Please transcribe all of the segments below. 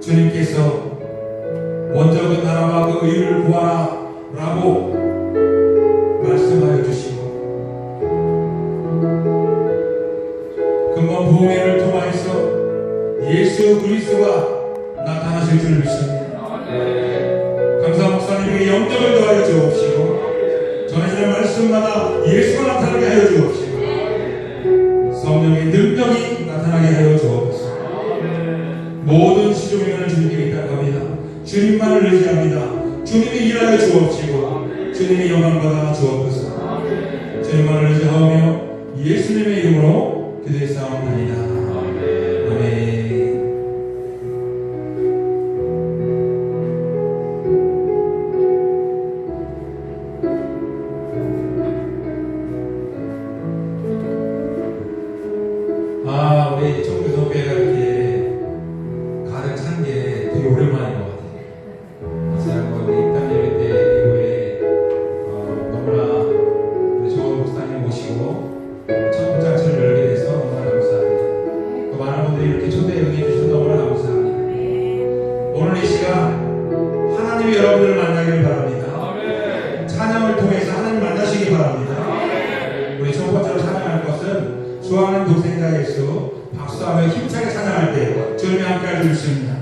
주님께서 먼저 그 나라와 그 의를 구하라 라고 말씀하여 주시고 근본 부흥회를 통하여서 예수 그리스도가 나타나실 줄 믿습니다. 강사 목사님에게 영접을 더하여 주옵시고 전해지는 말씀마다 예수가 나타나게 하여 주옵시고 성령의 능력이 나타나게 하여 주옵소서. 모든 시종일관을 주님께 부탁합니다. 주님만을 의지합니다. 주님이 일하여 주옵시고 주님이 영광받아 주옵소서. 주님만을 의지하며 예수님의 이름으로 기도해 싸움나이다. 아멘. 우리 청교도교회가 이렇게 가득 찬 게 되게 오랜만인 것 같아요. 지난번 입단 예배 때 이후에 너무나 우리 좋은 목사님 모시고 첫 공장처를 열게 돼서 너무나 감사합니다. 또 많은 분들이 이렇게 초대에 응해주셔서 너무나 감사합니다. 오늘 이 시간 하나님이 여러분들을 만나기를 바랍니다. 찬양을 통해서 하나님 만나시기 바랍니다. 우리 첫 번째로 찬양할 것은 수많은 동생자 예수 박수하며 힘차게 찬양할 때 주님이 함께 할 줄 있습니다.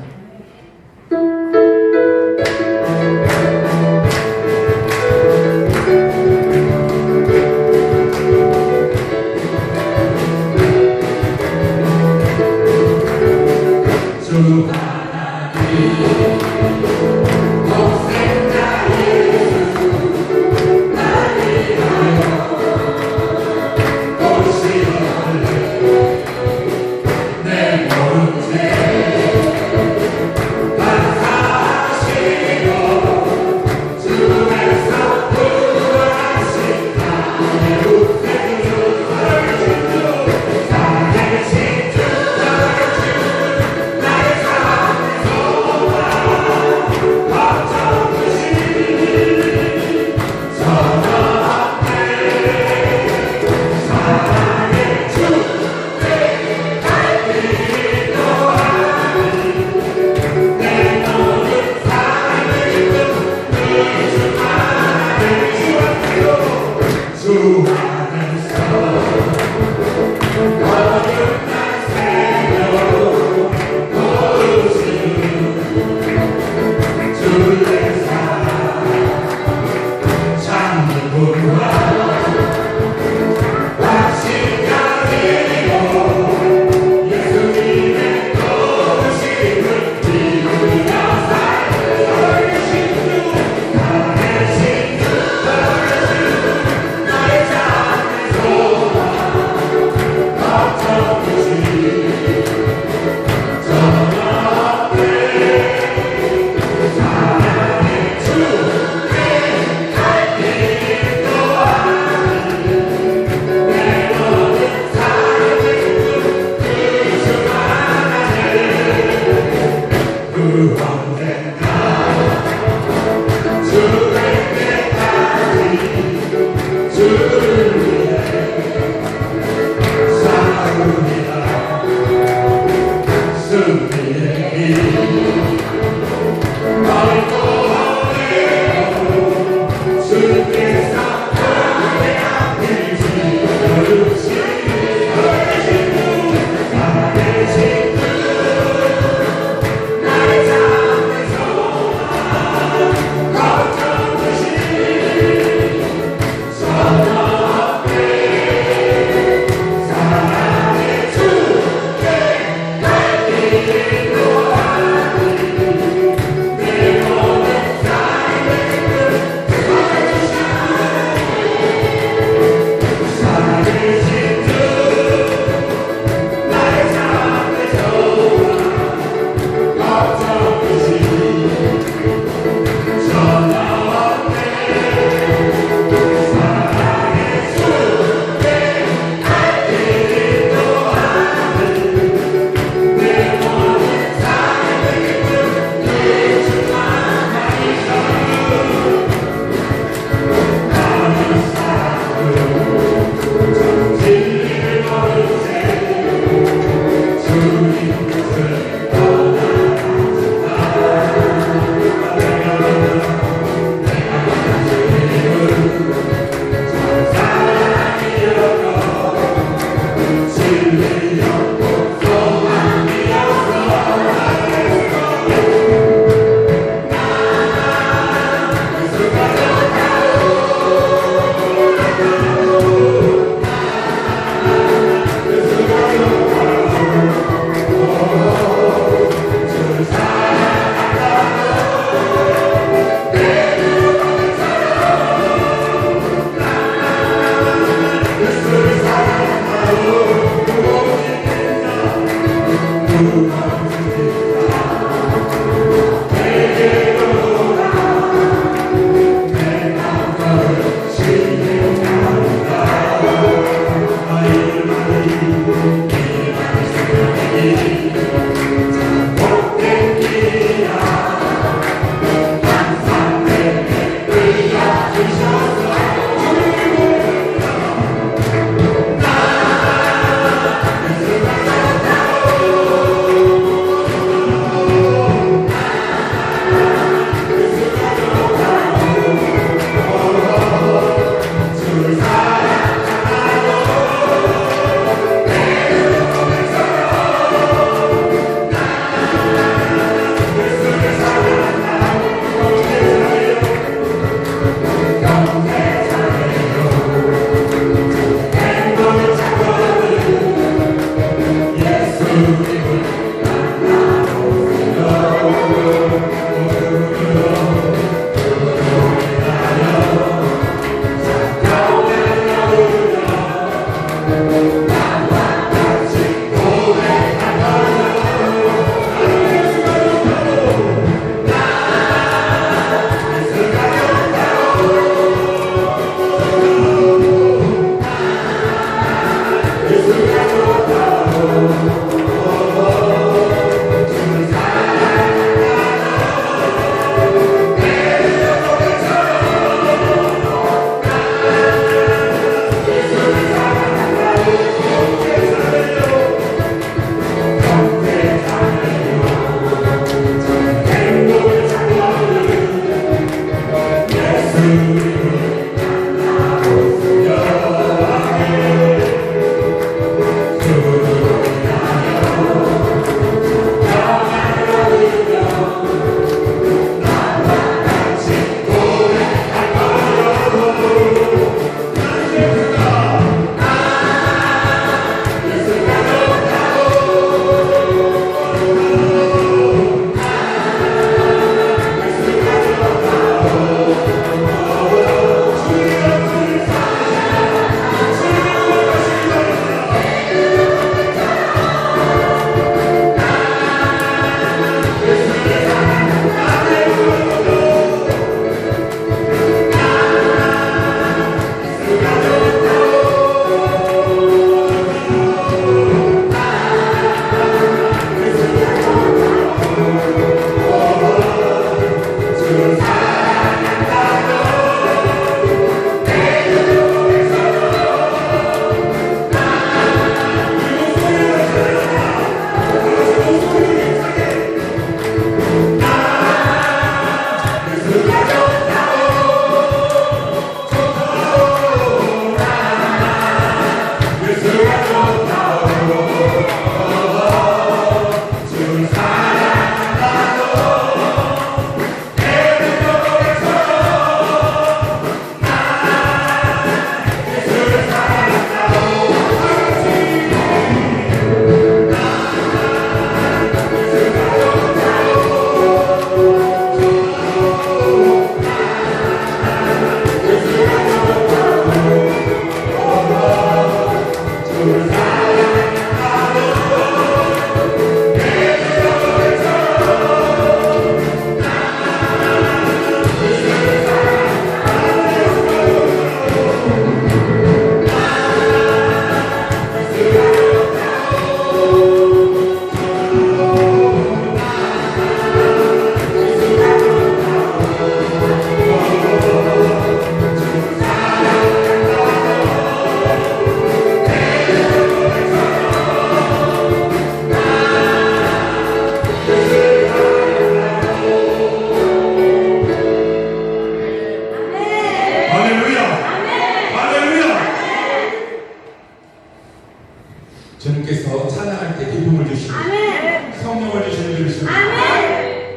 주시옵소서.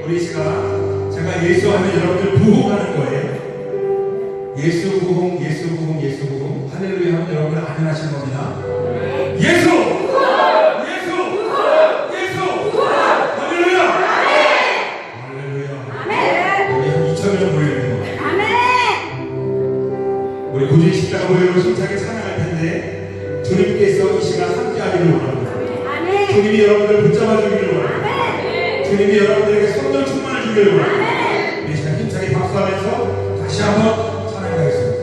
우리 이 시간 제가 예수 하면 여러분들 부흥하는 거예요. 예수 부흥, 예수 부흥, 예수 부흥. 할렐루야 하면 여러분들 아멘 하시는 겁니다. 예수! 예수! 예수! 할렐루야! 할렐루야! 여기 한 2,000명 모여있는 거예요. 우리 구주의 십자가 모여로 힘차게 찬양할 텐데 주님께서 이 시간 함께하기를 원합니다. 주님이 여러분들을 붙잡아 주기를 원합니다. 주님이 여러분들에게 성령 충만을 주기를 원합니다. 이 시간 힘차게 박수하면서 다시 한번 찬양하겠습니다.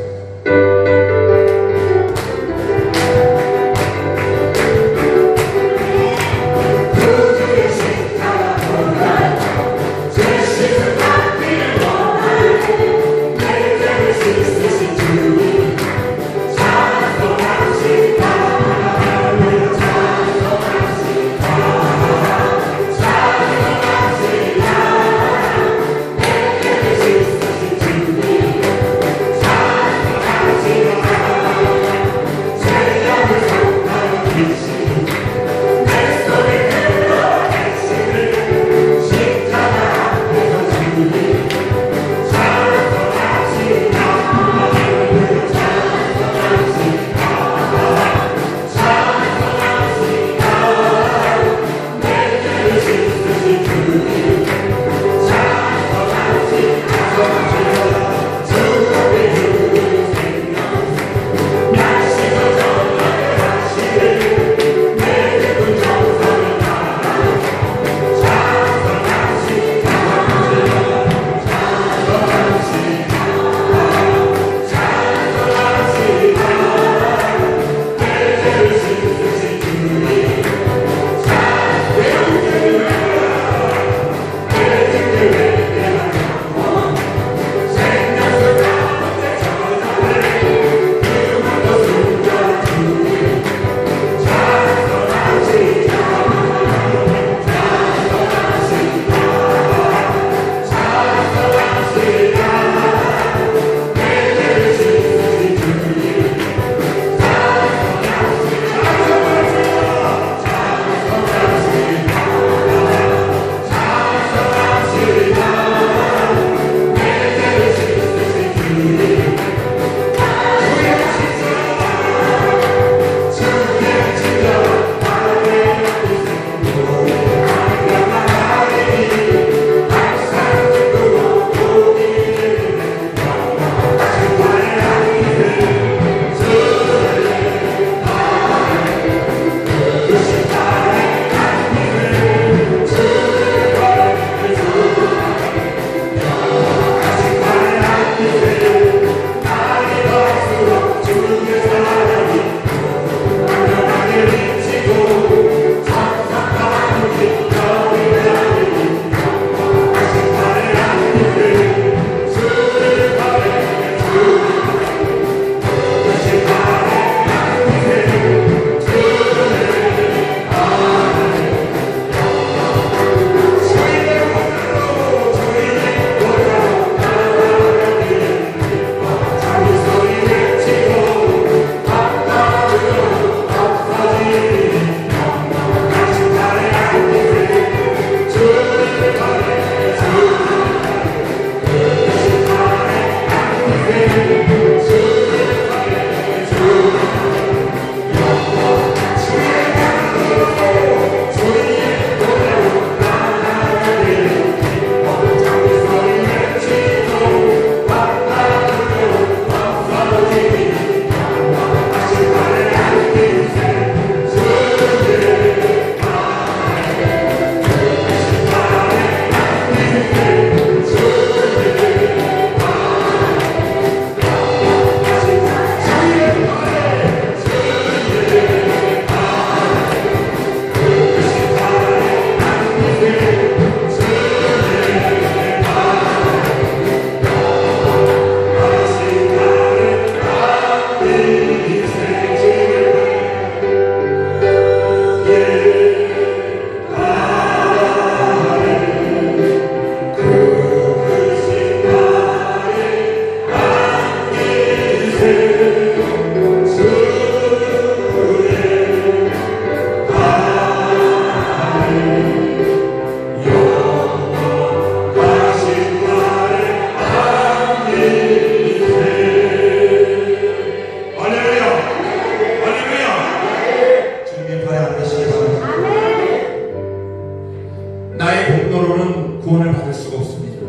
구원을 받을 수가 없습니다.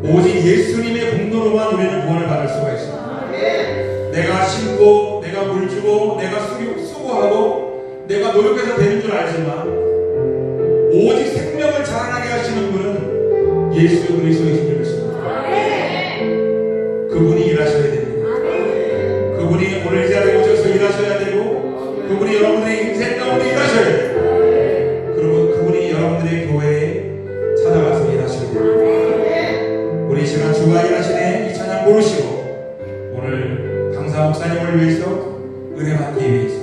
오직 예수님의 공로로만 우리는 구원을 받을 수가 있습니다. 내가 심고 내가 물 주고 내가 수고하고 내가 노력해서 되는 줄 알지만 오직 생명을 자라나게 하시는 분은 예수 그리스도이신 줄 믿습니다. 그분이 일하셔야 됩니다. 그분이 오늘 이 자리에 오셔서 일하셔야 되고 그분이 여러분의 인생 가운데 일하셔야 돼요. 그리고 그분이 여러분들의 교회에 찾아가서 일하셔야 됩니다. 우리 이 시간 주가 일하시네 이 찬양 부르시고 오늘 강사 목사님을 위해서 은혜 받기 위해서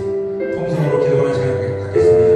통성으로 기도하는 시간 갖겠습니다.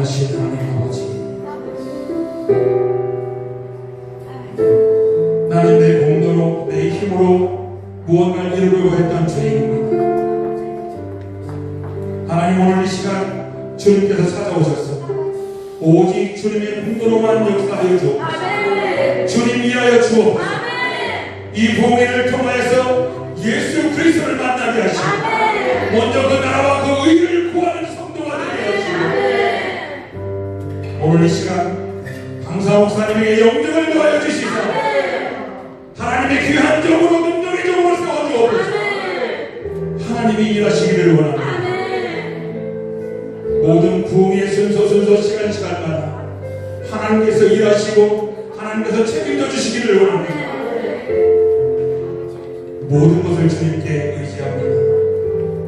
사랑하신 하나님 아버지, 나는 내 공로로 내 힘으로 무언가를 이루려고 했던 죄인입니다. 하나님, 오늘 이 시간 주님께서 찾아오셨어. 오직 주님의 공로로만 역사하여 주옵소서. 주님 위하여 주옵소서. 이 봉회를 통하여서 예수 그리스도를 만나게 하시고 먼저 그 나라와 그 의를 구하는 성도가 되게 하시고 오늘 이 시간 강사 목사님에게 영광을 더하여 주시고 하나님의 귀한 종으로 능력의 종으로 세워주옵소서. 하나님이 일하시기를 원합니다. 모든 부흥의 순서 시간마다 하나님께서 일하시고 하나님께서 책임져 주시기를 원합니다. 모든 것을 주님께 의지합니다.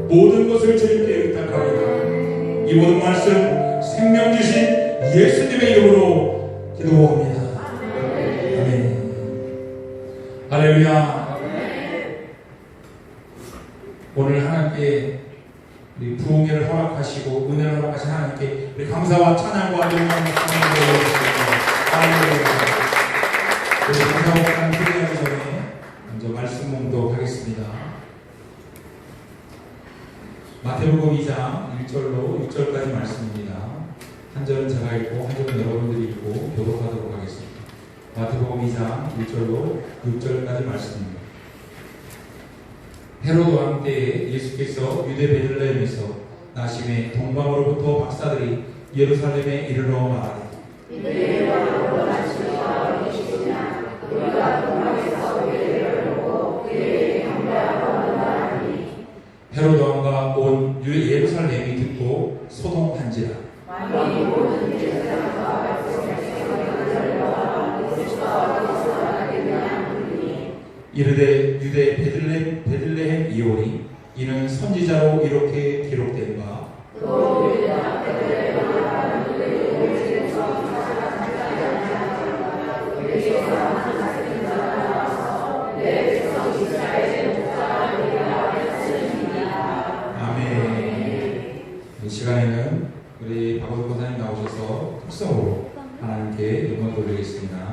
모든 것을 주님께 의탁합니다. 이 모든 말씀 생명 주신 예수님의 이름으로 기도합니다. 아멘. 할렐루야. 오늘 하나님께 우리 부흥회를 허락하시고 은혜를 허락하신 하나님께 우리 감사와 찬양과 영광을 드리겠습니다. 할렐루야. 우리 감사와 기도하기 전에 먼저 말씀 묵독하겠습니다. 마태복음 2장 1절로 6절까지 말씀입니다. 한 절은 제가 읽고 한 절은 여러분들이 읽고 교독하도록 하겠습니다. 마태복음 2장 1절로 6절까지 말씀입니다. 헤로드 왕 때에 예수께서 유대 베들레헴에서 나심에 동방으로부터 박사들이 예루살렘에 이르러 말하되 헤로드 왕과 온 예루살렘이 듣고 소동한지라. 이르되 유대 베들레헴 이오리 이는 선지자로 이렇게 기록된 바 아멘. 이 시간에는 우리 박원석 권사님 나오셔서 특성으로 하나님께 영광 돌리겠습니다.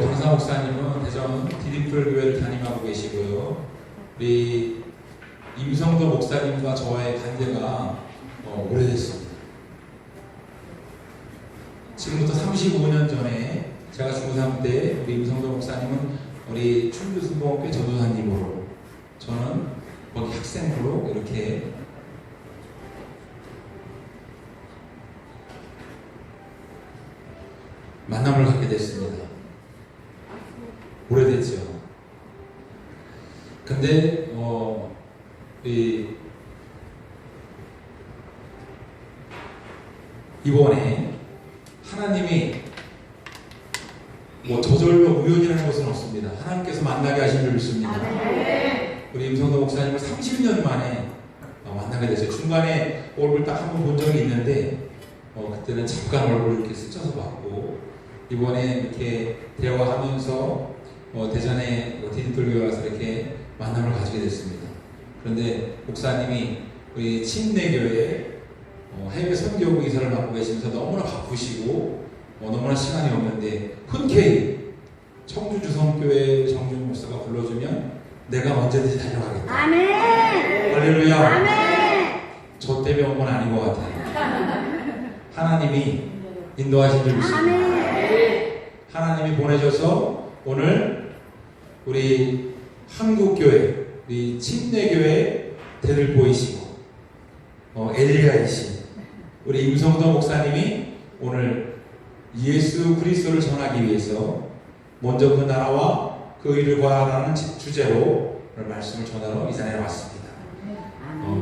장사 목사님은 대전 디딤돌교회를 담임하고 계시고요. 우리 임성도 목사님과 저의 관계가 오래됐습니다. 지금부터 35년 전에 제가 중3 때 우리 임성도 목사님은 우리 충주순복음교회 전도사님으로, 저는 거기 학생으로 이렇게 만남을 갖게 됐습니다. 오래됐죠. 근데 이번에 하나님이 저절로 우연이라는 것은 없습니다. 하나님께서 만나게 하신 줄 믿습니다. 우리 임성도 목사님을 30년 만에 만나게 됐어요. 중간에 얼굴 딱 한 번 본 적이 있는데 그때는 잠깐 얼굴을 이렇게 스쳐서 봤고, 이번에 이렇게 대화하면서 대전에 디딤돌교회 와서 이렇게 만남을 가지게 됐습니다. 그런데 목사님이 우리 침례교회 해외 선교부 이사를 맡고 계시면서 너무나 바쁘시고 너무나 시간이 없는데 흔쾌히 청주 주성교회 정준 목사가 불러주면 내가 언제든지 달려가겠다. 아멘. 할렐루야. 아멘. 저 때문에 온 건 아닌 것 같아요. 하나님이 인도하신 줄 믿습니다. 아멘. 하나님이 보내셔서 오늘 우리 한국교회, 우리 침례교회 대를 보이시고 엘리야이신 우리 임성도 목사님이 오늘 예수 그리스도를 전하기 위해서 먼저 그 나라와 그 일을 구하라는 주제로 오늘 말씀을 전하러 이 자리에 왔습니다.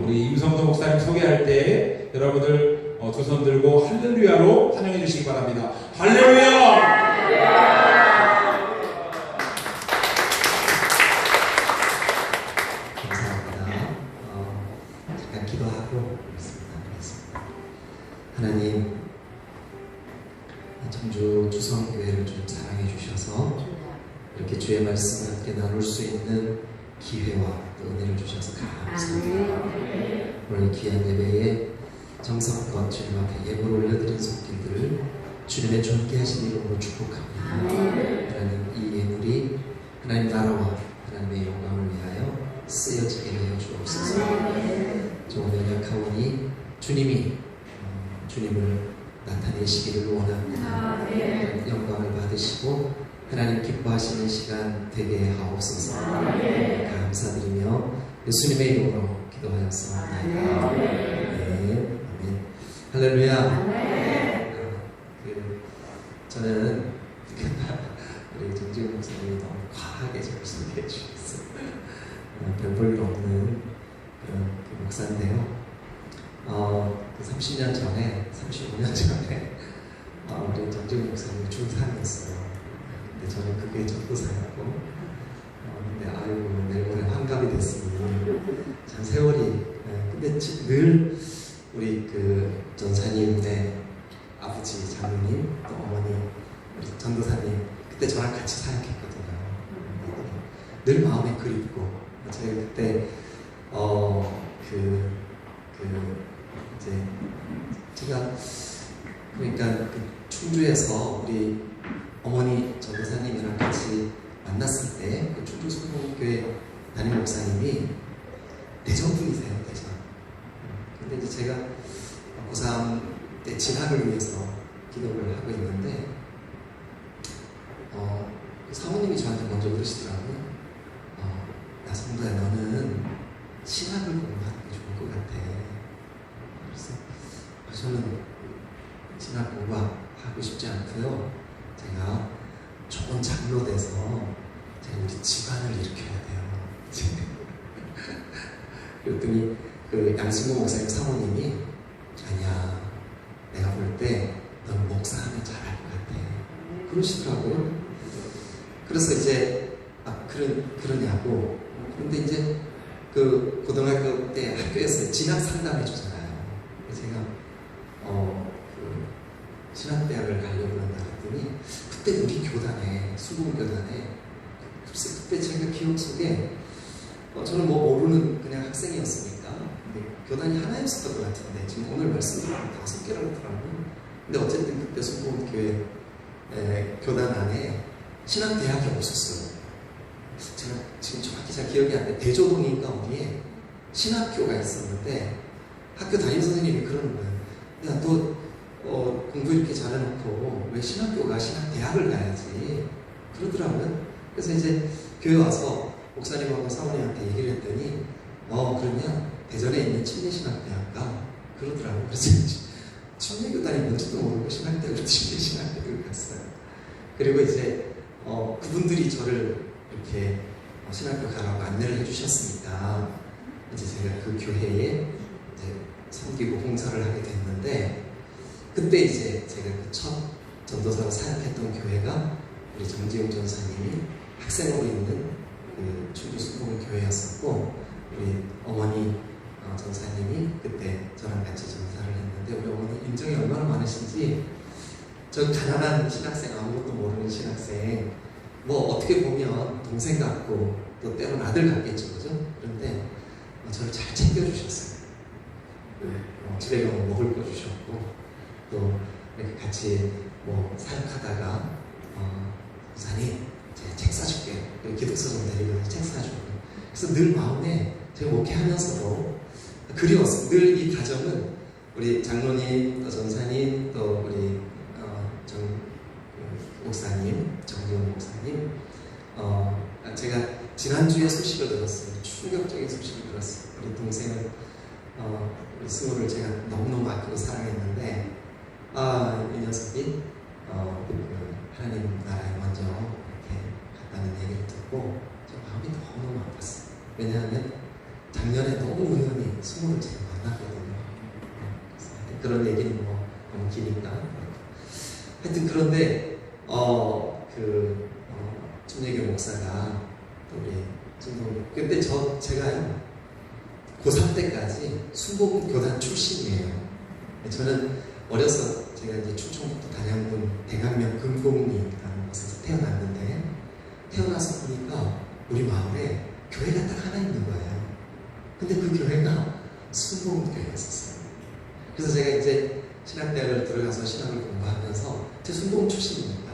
우리 임성도 목사님 소개할 때 여러분들 두 손 들고 할렐루야로 환영해 주시기 바랍니다. 할렐루야! 감사합니다. 잠깐 기도하고 있습니다. 하나님, 청주 주성교회를 좀 사랑해 주셔서 이렇게 주의 말씀을 함께 나눌 수 있는 기회와 또 은혜를 주셔서 감사합니다. 오늘 귀한 예배에 정성껏 주님 앞에 예물을 올려드린 손길들을 주님의 존귀 하신 이름으로 축복합니다. 하나님, 이 예물이 하나님 나라와 하나님의 영광을 위하여 쓰여지게 하여 주옵소서. 저 오늘 약하오니 주님이 주님을 나타내시기를 원합니다. 영광을 받으시고 하나님 기뻐하시는 시간 되게 하옵소서. 감사드리며 예수님의 이름으로 기도하였습니다. 아멘. 할렐루야. 저는 우리 정지훈 목사님이 너무 과하게 저를 소개해 주셨어요. 별 볼 일 없는 그런 목사인데요. 30년 전에, 35년 전에 우리 정지훈 목사님이 중3이었어요. 근데 저는 그게 전도사였고, 근데 아이고 내일 모레 환갑이 됐으니 참 세월이. 근데 늘 우리 그 전사님의 아버지, 장로님, 또 어머니, 우리 전도사님 그때 저랑 같이 사역했거든요. 늘 마음에 그립고, 제가 그때 이제 제가 그러니까 충주에서 우리 어머니 전도사님이랑 같이 만났을 때 그 충주 순복음교회 담임 목사님이 대전 분이세요, 대전. 근데 이제 제가 고3 때 진학을 위해서 기도를 하고 있는데 사모님이 저한테 먼저 그러시더라고요. 야 성도야, 너는 신학을 공부하는 게 좋을 것 같아. 그래서 저는 신학 공부하고 싶지 않고요. 제가 좋은 장로 돼서 제가 우리 집안을 일으켜야 돼요. 그랬더니 그 양승모 목사님 사모님이 아니야, 내가 볼 때 넌 목사하면 잘할 것 같아 그러시더라고요. 그래서 이제 그러냐고. 그런데 이제 그 고등학교 때 학교에서 진학 상담해 주잖아요. 제가 그 신학대학을 가려고 한다 했더니 그때 우리 교단에, 수구교단에, 글쎄 그때 제가 기억 속에 저는 뭐 모르는 그냥 학생이었으니까 근데 교단이 하나였었던 것 같은데 지금 오늘 말씀드리면 5개라고 하더라고요. 근데 어쨌든 그때 수구교회 교단 안에 신학대학이 없었어요. 제가 지금 정확히 잘 기억이 안 돼. 대조동인가 어디에 신학교가 있었는데 학교 담임 선생님이 그러는 거예요. 야, 너 공부 이렇게 잘해놓고 왜 신학교가 신학대학을 가야지 그러더라고요. 그래서 이제 교회 와서 목사님하고 사모님한테 얘기를 했더니 그러면 대전에 있는 침례신학대학 가 그러더라고요. 그래서 침례교단이 뭔지도 모르고 신학대학으로 침례신학대학을 갔어요. 그리고 이제 그분들이 저를 이렇게 신학교 가라고 안내를 해주셨으니까 이제 제가 그 교회에 이제 섬기고 봉사를 하게 됐는데 그때 이제 제가 그 첫 전도사로 사역했던 교회가 우리 정지용 전사님이 학생으로 있는 그 충주 순복음교회였었고 우리 어머니 전사님이 그때 저랑 같이 전사를 했는데 우리 어머니 인정이 얼마나 많으신지 저 가난한 신학생 아무것도 모르는 신학생 뭐 어떻게 보면 동생 같고 또 때로는 아들 같겠죠 그죠? 그런데 저를 잘 챙겨주셨어요. 집에 가면 먹을 거 주셨고 또 이렇게 같이 뭐 사역하다가 목사님 제가 책 사줄게요. 기독서 좀 데리고 책 사주고 그래서 늘 마음에 제가 목회하면서도 그리웠어요. 늘 이 가정은 우리 장로님 또 전사님 또 우리 목사님 정지용 목사님 제가 지난주에 소식을 들었어요. 충격적인 소식을 들었어요. 우리 동생은 우리 승우를 제가 너무너무 아끼고 사랑했는데 이 녀석이 하나님 나라에 먼저 이렇게 갔다는 얘기를 듣고 저 마음이 너무너무 아팠어요. 왜냐하면 작년에 너무 우연히 승우를 제가 만났거든요. 그런 얘기는 뭐 너무 기니까 하여튼 그런데 김예교 목사가 또 우리 지금 그때 제가 고3 때까지 순복음 교단 출신이에요. 저는 어려서 제가 이제 충청북도 단양군 대강면 금곡리라는 곳에서 태어났는데 태어나서 보니까 우리 마을에 교회가 딱 하나 있는 거예요. 근데 그 교회가 순복음 교회였었어요. 그래서 제가 이제 신학대학을 들어가서 신학을 공부하면서 제 순복음 출신이니까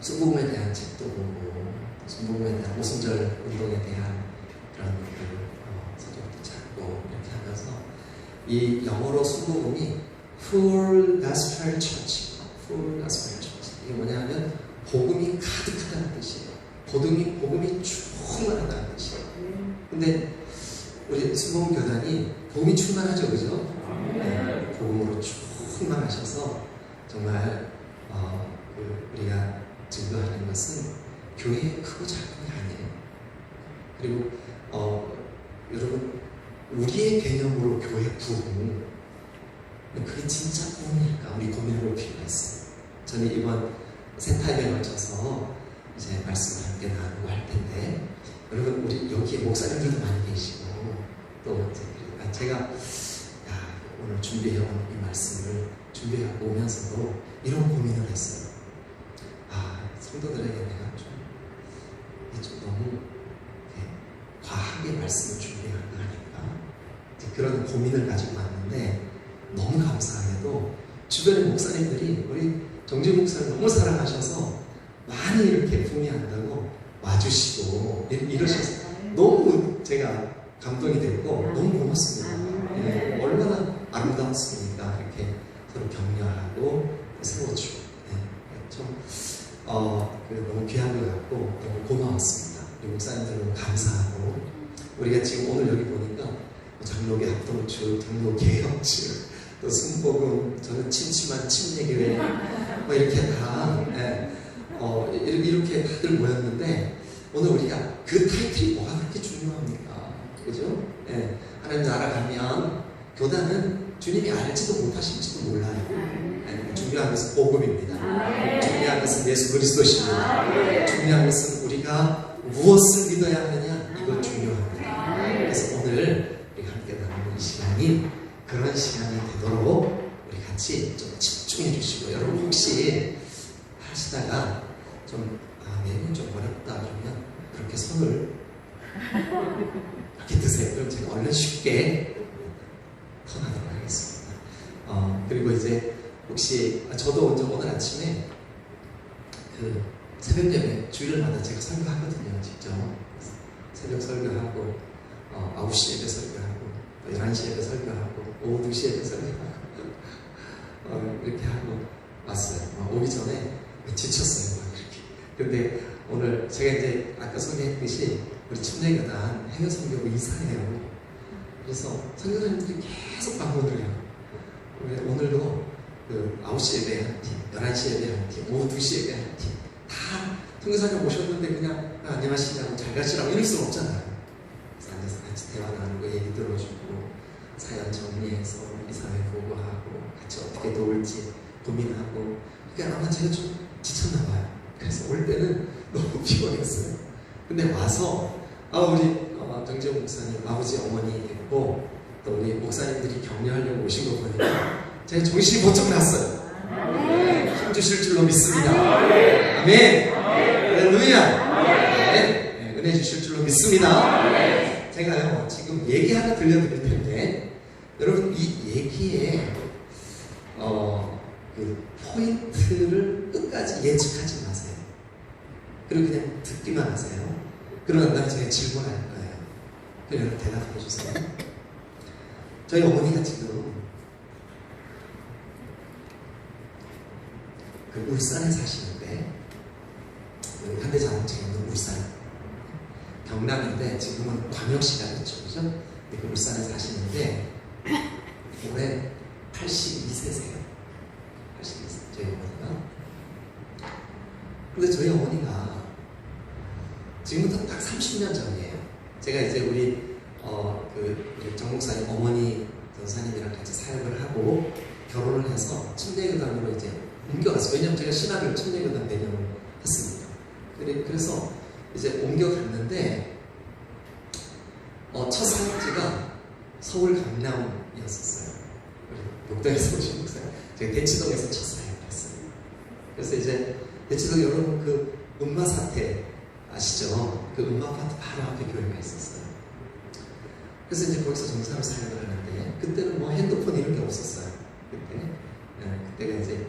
순복음에 대한 책도 보고 순복음에 대한 오순절 운동에 대한 그런 서적도 찾고 이렇게 하면서 이 영어로 순복음이 Full Gospel Church, Full Gospel Church 이게 뭐냐면 복음이 가득하다는 뜻이에요. 복음이 충만하다는 뜻이에요. 근데 우리 순복음 교단이 복음이 충만하죠, 그죠? 네, 복음으로 충만하셔서 정말 우리가 증거하는 것은 교회의 크고 작은이 아니에요. 그리고 여러분 우리의 개념으로 교회 부흥 그게 진짜 부흥일까 우리 고민해볼 필요가 있어요. 저는 이번 세타임에 걸쳐서 이제 말씀을 함께 나누고 할 텐데 여러분 우리 여기에 목사님들도 많이 계시고 또 제가 오늘 준비해온 이 말씀을 준비하고 오면서도 이런 고민을 했어요. 성도들에게 내가 좀 너무 과하게 말씀을 준비한 거 아닐까? 그런 고민을 가지고 왔는데 너무 감사하게도 주변의 목사님들이 우리 정지 목사를 너무 사랑하셔서 많이 이렇게 부미한다고 와주시고 이러셔서 너무 제가 감동이 됐고 너무 고맙습니다. 네, 얼마나 아름답습니까? 이렇게 서로 격려하고 세워주고 너무 귀한 것 같고 너무 고마웠습니다. 우리 목사님들 너무 감사하고 우리가 지금 오늘 여기 보니까 장로계 합동측, 장로개혁측, 또 순복음, 저는 침침한 침례교회 뭐 이렇게 다 이렇게 다들 모였는데 오늘 우리가 그 타이틀이 뭐가 그렇게 중요합니까? 그죠? 하나님 나라 가면 교단은 주님이 알지도 못하실지도 몰라요. 중요한 것은 복음입니다. 중요한 것은 예수 그리스도십니다. 중요한 것은 우리가 무엇을 믿어야 하느냐 이거 중요합니다. 그래서 오늘 우리가 함께 나누는 이 시간이 그런 시간이 되도록 우리 같이 좀 집중해 주시고 여러분 혹시 하시다가 좀 내용이 좀 어렵다 그러면 그렇게 손을 이렇게 드세요. 그럼 제가 얼른 쉽게 턴하도록 하겠습니다. 그리고 이제 혹시 저도 오늘 아침에 그 새벽 예배 주일마다 제가 설교하거든요. 직접 새벽 설교하고 9시 예배 설교하고 11시 예배 설교하고 오후 2시 예배 설교하고 이렇게 하고 왔어요. 오기 전에 지쳤어요. 막 이렇게. 근데 오늘 제가 이제 아까 소개했듯이 우리 침례교단 해외 선교부 이사예요. 그래서 선교사님들이 계속 방문을 해요. 오늘도 그 9시 예배 한 팀, 11시 예배 한 팀, 오후 2시 예배 한 팀, 다 선교사님 오셨는데 그냥 안녕하시냐고 잘 가시라고 이럴 수는 없잖아요. 그래서 앉아서 같이 대화 나누고 얘기 들어주고 사연 정리해서 이사회 보고하고 같이 어떻게 도울지 고민하고. 그러니까 아마 제가 좀 지쳤나 봐요. 그래서 올 때는 너무 피곤했어요. 근데 와서 우리 정재훈 목사님 아버지 어머니 있고 또 우리 목사님들이 격려하려고 오신 거 보니까 제가 정신이 번쩍 났어요. 힘 주실 줄로 믿습니다. 아멘. 할렐루야. 네, 은혜 주실 줄로 믿습니다. 제가요 지금 얘기 하나 들려드릴 텐데 여러분 이 얘기에 그 포인트를 끝까지 예측하지 마세요. 그리고 그냥 듣기만 하세요. 그러는 다음에 제가 질문할 거예요. 그럼 여러분 대답해 주세요. 저희 어머니가 지금 그 울산에 사시는데 현대자동차 있는 울산 경남인데 지금은 광역시가 됐죠, 그죠? 그 울산에 사시는데 올해 82세세요. 82세 저희 어머니가. 근데 저희 어머니가 지금부터 딱 30년 전이에요. 제가 이제 우리 정 목사님 어머니 전사님이랑 같이 사역을 하고 결혼을 해서 침례교단으로 이제 옮겨갔어요. 왜냐면 제가 신학을 침례교단 배경을 했습니다. 그래서 이제 옮겨갔는데 첫 사역지가 서울 강남이었었어요. 우리 목동에서 오신 목사님. 제가 대치동에서 첫 사역을 했어요. 그래서 이제 대치동 여러분 그 음마 사태 아시죠? 그 음마 아파트 바로 앞에 교회가 있었어요. 그래서 이제 거기서 정사로 사역을 하는데 그때는 뭐 핸드폰 이런 게 없었어요. 그때가 이제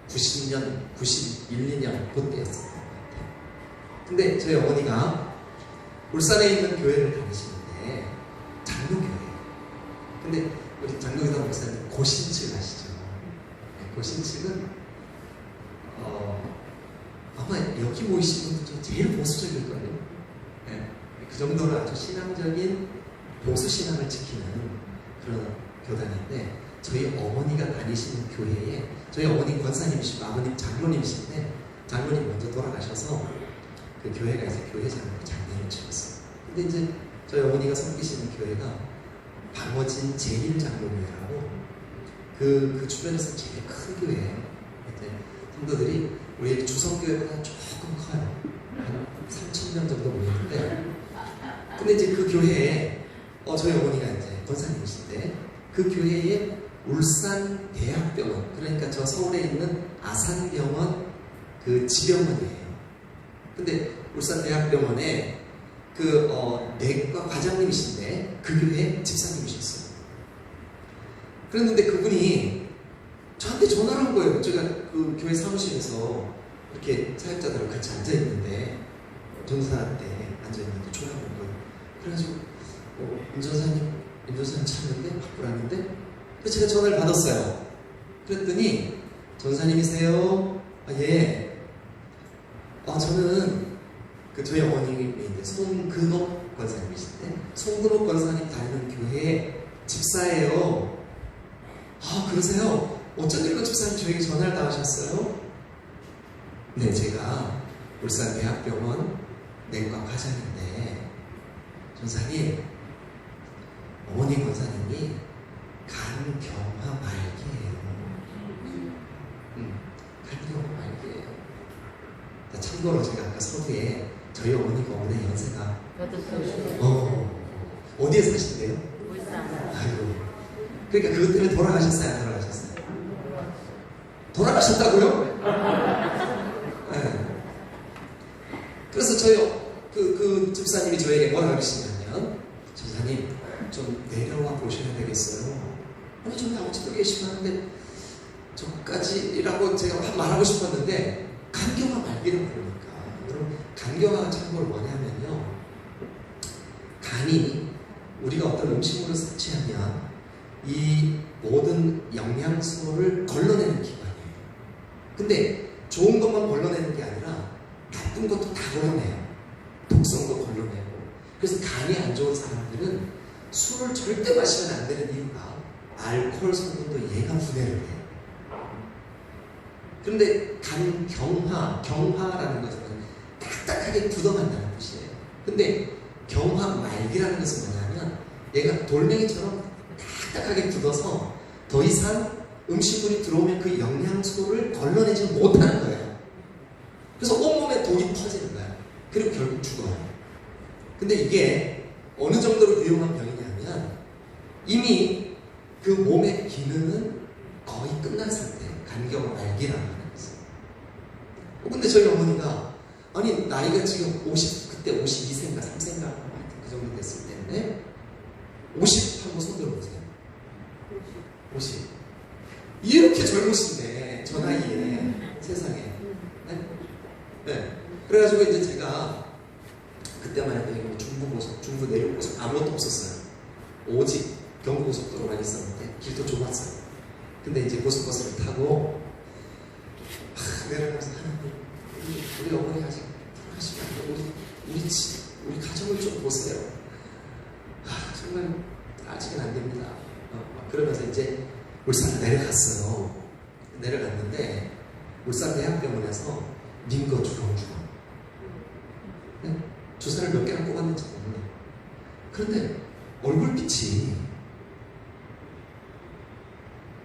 90년, 91, 2년 그때였었던 것 같아요. 근데 저희 어머니가 울산에 있는 교회를 다니시는데 장로교회예요. 근데 우리 장로교단 목사님 고신측 아시죠? 고신측은 아마 여기 모이신 분들 중 제일 보수적일걸요. 그 정도로 아주 신앙적인 보수신앙을 지키는 그런 교단인데 저희 어머니가 다니시는 교회에 저희 어머니 권사님이시고 아버님 장로님이신데 장로님 먼저 돌아가셔서 그 교회가 이제 교회장으로 장례를 치렀어요. 근데 이제 저희 어머니가 섬기시는 교회가 방어진 제1장로교회라고 그 주변에서 제일 큰 교회예요. 이제 성도들이 우리 주성교회보다 조금 커요. 한 3,000명 정도 모이는데 근데 이제 그 교회에 저희 어머니가 이제 권사님이신데 그 교회에 울산 대학병원, 그러니까 저 서울에 있는 아산병원 그 지병원이에요. 근데 울산 대학병원에 그 내과 과장님이신데 그 교회 집사님이셨어요. 그랬는데 그분이 저한테 전화를 한 거예요. 제가 그 교회 사무실에서 이렇게 사역자들하고 같이 앉아 있는데 전도사한테 앉아 있는데 전화가 온 거예요. 그래가지고 임 전사님 찾는데 바꾸라는데 제가 전화를 받았어요. 그랬더니 전사님이세요? 예. 저는 그 저희 어머님이 이제 송근옥 권사님이신데 송근옥 권사님 다니는 교회 집사예요. 그러세요? 어쩐 일로 집사님 저에게 전화를 다 하셨어요? 네, 제가 울산 대학병원 내과 과장인데 전사님 어머니 권사님이 간경화 말기예요. 간경화 말기예요. 참고로 제가 아까 서두에 저희 어머니가 올해 연세가 어디에 사신대요? 울산. 아이고. 그러니까 그것 때문에 돌아가셨어요? 안 돌아가셨어요? 돌아가셨다고요? 네. 그래서 저희 그 집사님이 저에게 뭐라 그러시냐면 집사님 좀 내려와 보셔야 되겠어요. 저는 아버지도 계시고 하는데 저까지라고 제가 말하고 싶었는데 간경화 말기라고 그러니까 여러분 간경화가 참고로 뭐냐면요 간이 우리가 어떤 음식물을 섭취하면 이 모든 영양소를 걸러내는 기관이에요. 근데 좋은 것만 걸러내는 게 아니라 나쁜 것도 다 걸러내요. 독성도 걸러내고. 그래서 간이 안 좋은 사람들은 술을 절대 마시면 안 되는 이유가 알코올 성분도 얘가 분해를 해요. 그런데 경화라는 것은 딱딱하게 굳어간다는 뜻이에요. 근데 경화 말기라는 것은 뭐냐면 얘가 돌멩이처럼 딱딱하게 굳어서 더 이상 음식물이 들어오면 그 영양소를 걸러내지 못하는 거예요. 그래서 온몸에 독이 퍼지는 거예요. 그리고 결국 죽어요. 근데 이게 어느 정도로 위험한 병이냐면 이미 그 몸의 기능은 거의 끝난 상태, 간경화 말기라는 거예요. 근데 저희 어머니가 아니 나이가 지금 50, 그때 52세인가 3세인가 그 정도 됐을 때인데 50 하고 손 들어보세요. 50 이렇게 젊으신데 저 나이에 세상에 네? 네. 그래가지고 이제 제가 그때만 해도 중부 내륙고속 아무것도 없었어요. 오직 경부고속도로만 있었는데 길도 좁았어요. 근데 이제 고속버스를 타고 내려가면서 하나님 우리 어머니 아직 돌아가시면 안 돼. 우리 가정을 좀 보세요. 정말 아직은 안 됩니다. 그러면서 이제 울산 내려갔어요. 내려갔는데 울산 대학병원에서 링거 주렁주렁 주사를 몇 개나 꼽았는지 모르네. 그런데 얼굴빛이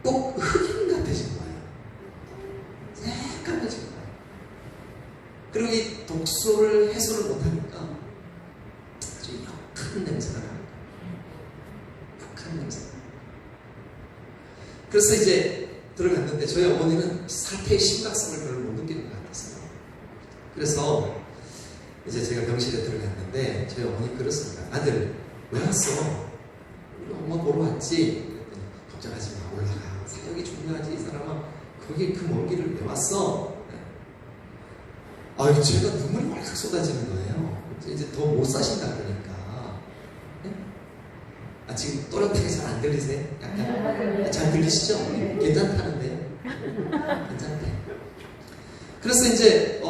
꼭 흑인 같아진 거예요. 새까매진 거예요. 그리고 이 독소를 해소를 못하니까 아주 역한 냄새가 납니다. 역한 냄새. 그래서 이제 들어갔는데 저희 어머니는 사태의 심각성을 별로 못 느끼는 것 같았어요. 그래서 이제 제가 병실에 들어갔는데 저희 어머니 그렇습니다. 아들 왜 왔어? 우리 엄마 보러 왔지? 그랬더니 걱정하지 마. 올라가. 사역이 중요하지. 이 사람아 거기 그 먼 길을 왜 왔어? 아유 제가 눈물이 왈칵 쏟아지는 거예요. 이제 더 못 사신다 그러니까. 네? 지금 또렷하게 잘 안 들리세요? 약간 잘 들리시죠? 괜찮다는데요? 괜찮대. 그래서 이제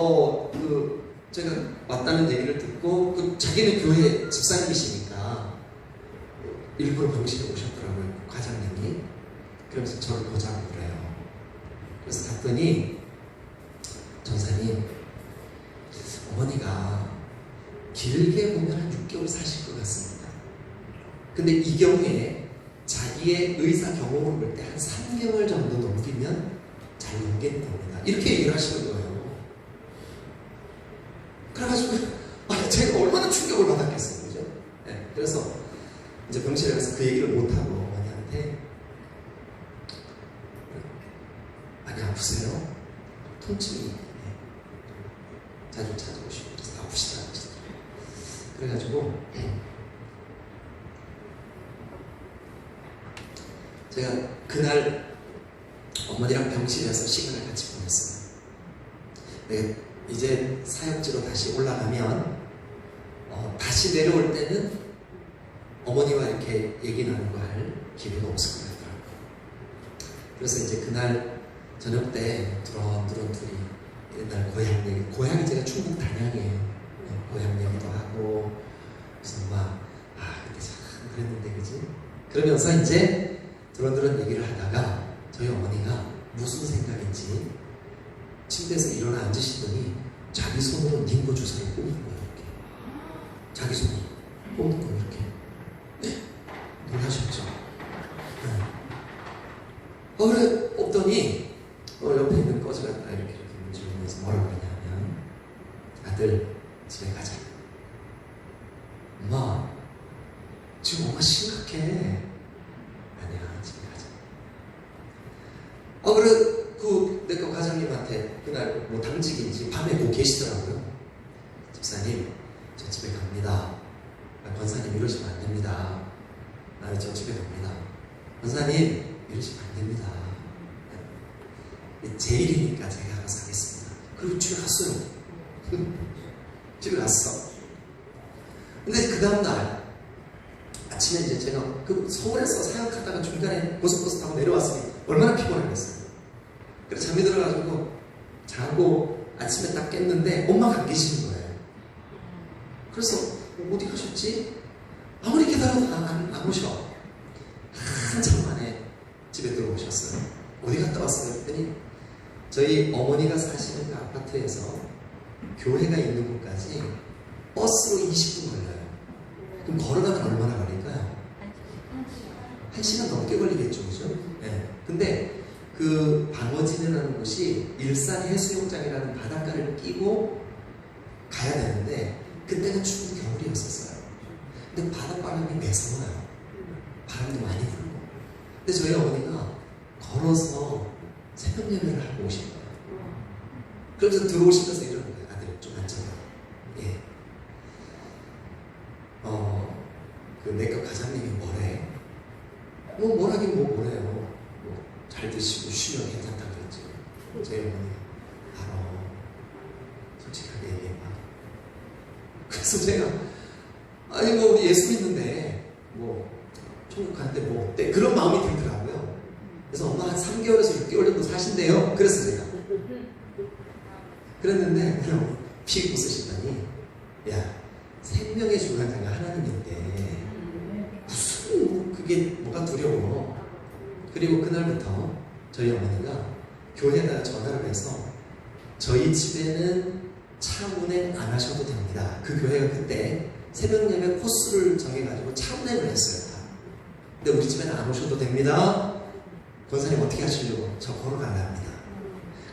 제가 왔다는 얘기를 듣고 자기는 교회 집사님이시니까 일부러 병실에 오셨더라고요. 과장님이. 그러면서 저를 보자고 그래요. 그래서 갔더니 전사님 어머니가 길게 보면 한 6개월 사실 것 같습니다. 근데 이 경우에 자기의 의사 경험을 볼 때 한 3개월 정도 넘기면 잘 넘기는 겁니다. 이렇게 얘기를 하시는 거예요. 그래가지고 제가 얼마나 충격을 받았겠어요. 그죠? 네, 그래서 이제 병실에 가서 그 얘기를 못하고 어머니한테 많이 아프세요? 통증이 자주 찾아오시고 그래서 아프시다 하시더라고요. 그래가지고 제가 그날 어머니랑 병실에서 시간을 같이 보냈어요. 내가 이제 사역지로 다시 올라가면 다시 내려올 때는 어머니와 이렇게 얘기 나누고 할 기회가 없을 것 같더라고요. 그래서 이제 그날 저녁 때 두런두런 둘이 옛날 고향 얘기, 고향이 제가 충북 단양이에요. 고향 얘기도 하고 그래서 그때 참 그랬는데 그지? 그러면서 이제 두런두런 얘기를 하다가 저희 어머니가 무슨 생각인지 침대에서 일어나 앉으시더니 자기 손으로 닝고 주사를 꼽는 거예요. 이렇게. 자기 손으로 꼽는 거예요. 이렇게. 네? 놀라셨죠? 네. 그래 없더니 옆에 있는 꺼져갔다 이렇게 문지르면서 뭐라고 그러냐면 아들 집에 가자. 엄마 지금 엄마 심각해. 아니야 집에 가자. 그래 내거 과장님한테 그날 뭐 당직인지 밤에 꼭 계시더라고요. 집사님 저 집에 갑니다. 권사님 이러시면 안 됩니다. 저 집에 갑니다. 권사님 이러시면 안 됩니다. 제일이니까 제가 알아서 하겠습니다. 그리고 집에 갔어요. 집에 갔어. 근데 그 다음날 아침에 이제 제가 그 서울에서 사역하다가 중간에 고속버스 타고 내려왔으니 얼마나 피곤하겠어요. 그래서 잠이 들어가지고 자고 아침에 딱 깼는데 엄마가 안 계시는 거예요. 그래서 어디 가셨지? 아무리 기다려도 안 오셔. 한참 만에 집에 들어오셨어요. 어디 갔다 왔어요? 했더니 저희 어머니가 사시는 그 아파트에서 교회가 있는 곳까지 버스로 20분 걸려요. 그럼 걸어가면 얼마나 걸릴까요? 1시간 넘게 걸리겠죠, 그죠? 네. 근데 그 방어진이라는 곳이 일산 해수욕장이라는 바닷가를 끼고 가야 되는데 그때는 추운 겨울이었었어요. 근데 바닷바람이 매서워요. 바람도 많이 불고. 근데 저희 어머니가 걸어서 새벽 예배를 하고 오신 거예요. 그러면서 들어오시면서 이러는 거예요. 아들 좀 앉아요. 예. 그 내과 과장님이 뭐래? 뭐라긴 뭐래요. 잘 드시고 쉬면 괜찮다 그랬죠. 저희 어머니 알아. 솔직하게 얘기해봐. 그래서 제가 아니 우리 예수 믿는데 천국 가는데 어때? 그런 마음이 들더라고요. 그래서 엄마 한 3개월에서 6개월 정도 사신대요. 그래서 제가 그랬는데 그럼 피 웃으시더니 야 생명의 주관자가 하나님인데 무슨 그게 뭐가 두려워. 그리고 그날부터 저희 어머니가 교회에다가 전화를 해서 저희 집에는 차 운행 안 하셔도 됩니다. 그 교회가 그때 새벽 예배 코스를 정해가지고 차 운행을 했어요. 근데 우리 집에는 안 오셔도 됩니다. 권사님 어떻게 하시려고? 저 걸어가려 합니다.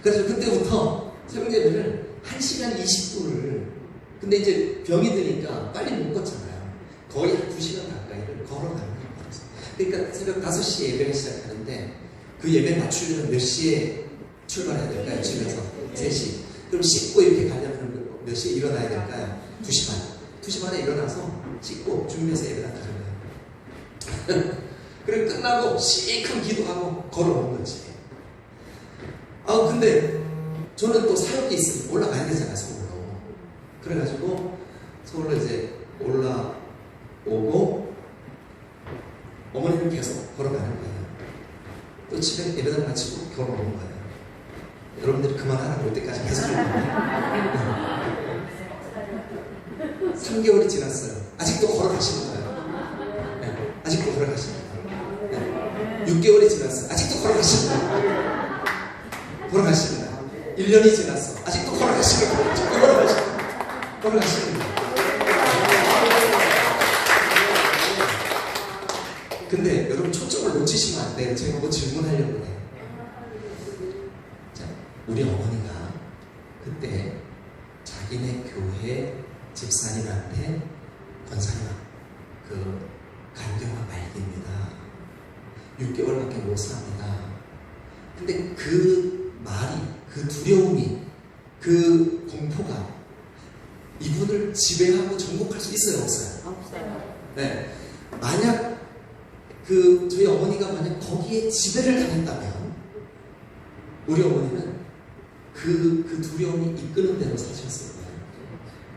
그래서 그때부터 새벽 예배를 1시간 20분을 근데 이제 병이 드니까 빨리 못 걷잖아요. 거의 한 2시간 가까이를 걸어가는 거예요. 그러니까 새벽 5시에 예배를 시작하는데 그 예배 맞추려면 몇 시에 출발해야 될까요? 집에서 3시. 그럼 씻고 이렇게 가려면 몇 시에 일어나야 될까요? 2시 반. 2시 반에 일어나서 씻고 준비해서 예배당 가는 거예요. 그리고 끝나고 시큰 기도하고 걸어오는 거지. 근데 저는 또 사역이 있으면 올라가야 되잖아요, 서울로. 그래가지고 서울로 이제 올라오고 어머니는 계속 걸어가는 거예요. 또 집에 예배당 마치고 걸어오는 거예요. 여러분들이 그만하라고 올 때까지 계속 걸어가요. 3개월이 지났어요. 아직도 걸어가시는 거예요. 네, 아직도 걸어가시는 거예요. 네, 6개월이 지났어요. 아직도 걸어가시는 거예요. 걸어가시는 거예요. 1년이 지났어. 아직도 걸어가시는 거예요. 걸어가시는 거예요. 근데 여러분 초점을 놓치시면 안 돼요. 제가 뭐 질문하려고 해요. 자, 우리 어머니가 그때 자기네 교회 집사님한테 권사님 그 간경화 말기입니다. 6개월밖에 못 삽니다. 근데 그 말이, 그 두려움이, 그 공포가 이분을 지배하고 정복할 수 있어요, 없어요? 없어요. 네. 만약 저희 어머니가 만약 거기에 지배를 당했다면 우리 어머니는 그 두려움이 이끄는 대로 사셨을 거예요.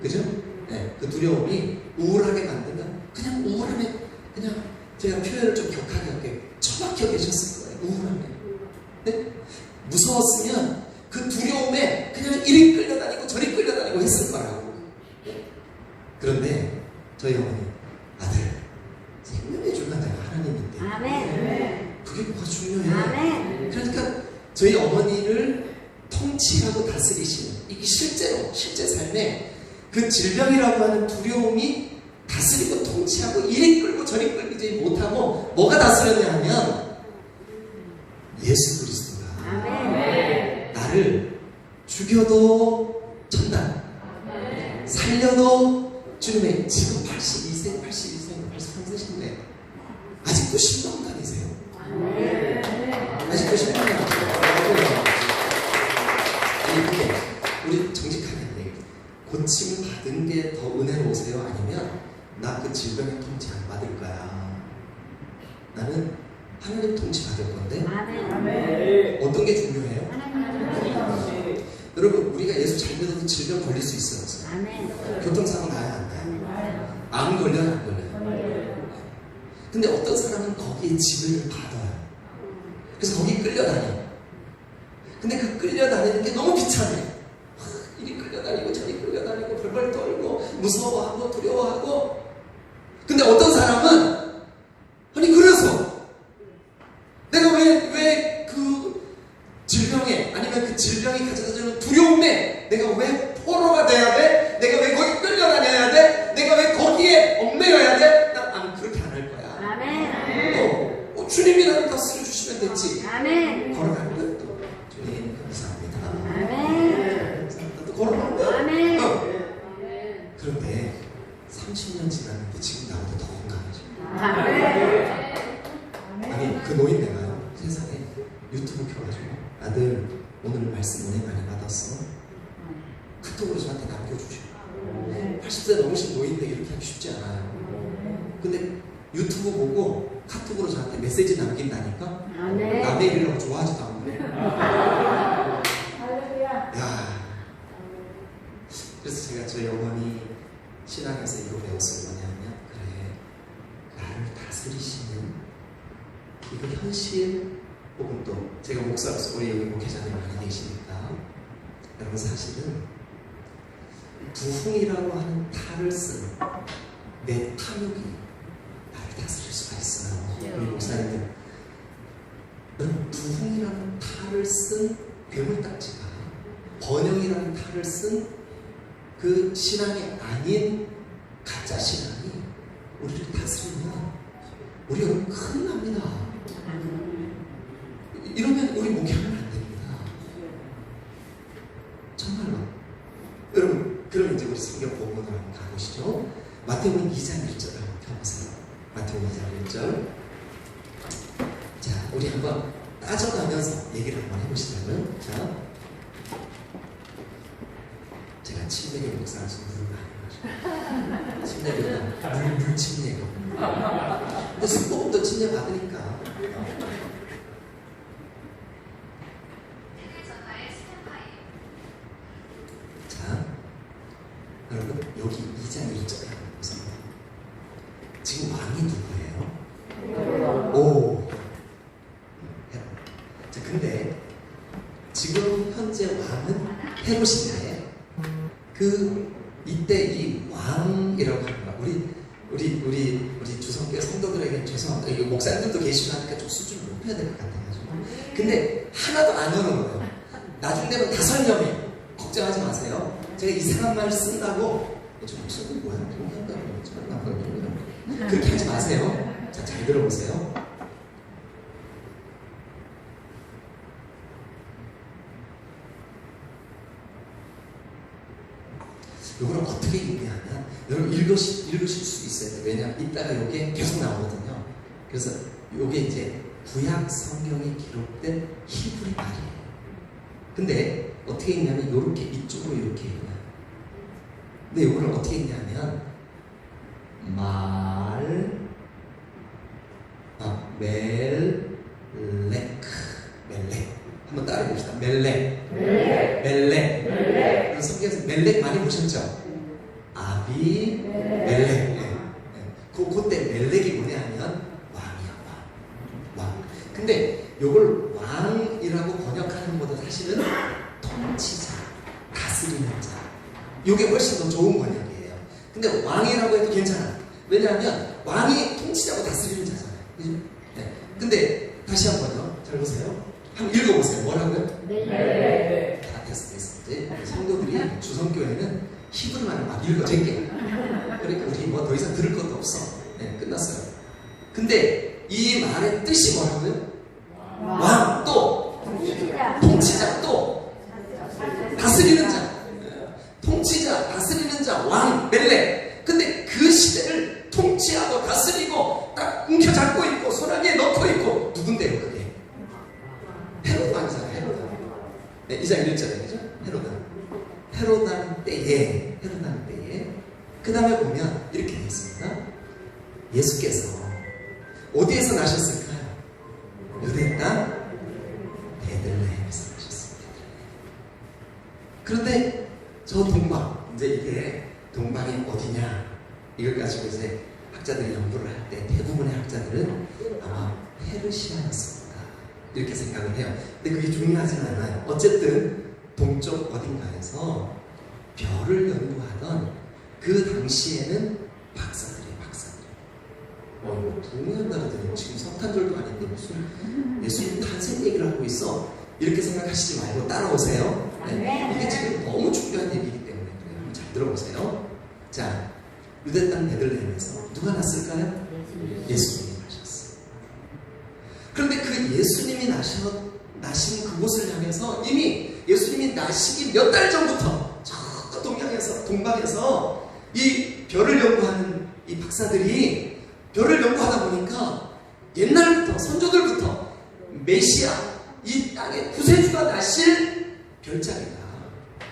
그죠? 네. 그 두려움이 우울하게 만들면 그냥 우울함에 그냥 제가 표현을 좀 격하게 할게요. 처박혀 계셨을 거예요. 우울함에. 네? 무서웠으면 그 두려움에 그냥 이리 끌려다니고 저리 끌려다니고 했을 거라고. 그런데 저희 어머니 아들 생명의 주관자가 하나님인데 아멘. 그게 뭐가 중요해. 아멘. 그러니까 저희 어머니를 통치하고 다스리시는 이게 실제 삶에 그 질병이라고 하는 두려움이 다스리고 통치하고 이리 끌고 저리 끌지 못하고 뭐가 다스렸냐 하면 예수 그리스도가 아멘. 나를 죽여도 천당 살려도 주님의 지금 82세, 83세신데 아직도 신방 다니세요. 아직도 신방 다니세요. 우리 정직하게 얘기해. 고침 받은 게 더 은혜로우세요? 아니면 나 그 질병의 통치 안 받을 거야. 나는 하나님 통치 받을 건데 아멘. 어떤 게 중요해요? 하나님 여러분 우리가 예수 잘 믿어도 질병 걸릴 수 있어요. 없어요? 아멘. 교통사고 나요 안 나요? 아멘. 암 걸려요 안 걸려요? 근데 어떤 사람은 거기에 지배를 받아요. 그래서 거기 끌려다녀. 근데 그 끌려다니는 게 너무 비참해. 이리 끌려다니고 저리 끌려다니고 벌벌 떨고 무서워하고 두려워하고. 근데 어떤 사람은 아니 그래서 내가 왜 그 질병에 아니면 그 질병이 가져다주는 두려움에 내가 왜 포로가 돼야 돼? 내가 왜 거기 끌려다녀야 돼? 내가 왜 거기에 얽매여야 돼? 난 그렇게 안 할 거야. 아멘. 주님이 나를 다스려 주시면 됐지. 아멘. 걸어가는 거야 또. 주님 감사합니다. 아멘. 감사합니다. 또 걸어가는 거야. 아멘. 그런데 30년 지났는데 지금 나보다 더 건강해져. 아멘. 아니 그 노인네가요 세상에 유튜브 켜가지고 아들 오늘 말씀 은혜 많이 받았어. 카톡으로 저한테 남겨주셔. 80세 넘으신 노인데 이렇게 하기 쉽지 않아요. 근데 유튜브 보고 카톡으로 저한테 메시지 남긴다니까. 아멘. 남의 일이라고 좋아하지도 않고. 야. 그래서 제가 저희 어머니 신앙에서 이거 배웠어요. 뭐냐면 그래 나를 다스리시는 이거 현실 혹은 또 제가 목사로서 우리 여기 목회자들 많이 계시니까 여러분 사실은 부흥이라고 하는 탈을 쓴 내 탐욕이 나를 다스릴 수가 있어요. 우리 목사님들 여러분 부흥이라는 탈을 쓴 괴물딱지가 번영이라는 탈을 쓴 그 신앙이 아닌 가짜 신앙이 우리를 다스리면 우리 여러분 큰일 납니다. 이러면 우리 목회하면 안 됩니다. 정말로. 여러분 그럼 이제 우리 성경 본문으로 한번 가보시죠. 마태복음 2장 1절 한번 펴보세요. 마태복음 2장 1절. 자 우리 한번 따져가면서 얘기를 한번 해보시자고요. 자 제가 침례교 목사라서 물을 많이 마셔요. 침례교가 물 침례교. 근데 순복음도 침례 받으니까. 자, 여러분 여기 2장 1절에 한번 보세요. 지금 왕이 누구예요? 오. 자, 근데 지금 현재 왕은 헤롯인데 그 이때 이 왕이라고 하는 거 우리 주성교회 성도들에게 죄송합니다. 이거 목사님들도 계시고 하니까 좀 수준을 높여야 될 것 같아가지고. 근데 하나도 안 오는 거예요. 나중 되면 다 설명해. 걱정하지 마세요. 제가 이상한 말 쓴다고 저 목사님 뭐야? 그렇게 하지 마세요. 자, 잘 들어보세요. 이걸 어떻게 읽냐면 여러분 읽으실 수 있어요. 왜냐하면 이따가 이게 계속 나오거든요. 그래서 이게 이제 구약 성경에 기록된 히브리 말이에요. 근데 어떻게 읽냐면 이렇게 이쪽으로 이렇게 읽어요. 근데 이거를 어떻게 읽냐면 멜렉 한번 따라해 봅시다. 멜렉. 그래서 성경에서 멜렉 많이 보셨죠? 아비 멜렉. 그때 멜렉이 뭐냐면 왕이야, 왕. 근데 이걸 왕이라고 번역하는 것보다 사실은 통치자, 다스리는 자. 이게 훨씬 더 좋은 번역이에요. 근데 왕이라고 해도 괜찮아. 왜냐하면 왕이 통치자고 다스리는 자잖아요. 그죠? 네. 근데 다시 한번요. 잘 보세요. 한번 읽어보세요. 뭐라고요? 다 됐어. 이제 성도들이 주성교회는 히브리말을 막 읽어 제게. 그러니까 우리 뭐 더 이상 들을 것도 없어. 네, 끝났어요. 근데 이 말의 뜻이 뭐라고요? 왕 또 통치자 또 다스리는 자. 통치자, 다스리는 자, 왕, 멜렉. 근데 그 시대를 통치하고 다스리고 딱 움켜잡고 있고 손아귀에 넣고 있고 누군데요 그게? 헤롯 왕이잖아요. 헤롯 왕. 네, 2장 1절에 그죠? 헤롯 왕. 헤롯 왕 때에 그 다음에 보면 이렇게 되어 있습니다. 예수께서 어디에서 나셨을까요? 유대 땅 베들레헴에서 나셨습니다. 그런데 저 동방, 이제 이게 동방이 어디냐 이걸 가지고 이제 학자들이 연구를 할 때 대부분의 학자들은 아마 페르시아였습니다. 이렇게 생각을 해요. 근데 그게 중요하지는 않아요. 어쨌든 동쪽 어딘가에서 별을 연구하던 그 당시에는 박사들이에요. 이거 동의한다더니 지금 석탄절도 아닌데 무슨 예수님 탄생 얘기를 하고 있어? 이렇게 생각하시지 말고 따라오세요. 네. 이게 지금 너무 중요한 얘기이기 때문에 그래요. 한번 잘 들어보세요. 자, 유대 땅 베들레헴에서 누가 났을까요? 예수님이 나셨어요. 그런데 그 예수님이 나신 그곳을 향해서 이미 예수님이 나시기 몇 달 전부터 저 동방에서 이 별을 연구하는 이 박사들이 별을 연구하다 보니까 옛날부터 선조들부터 메시아 이 땅에 구세주가 나실 별자리가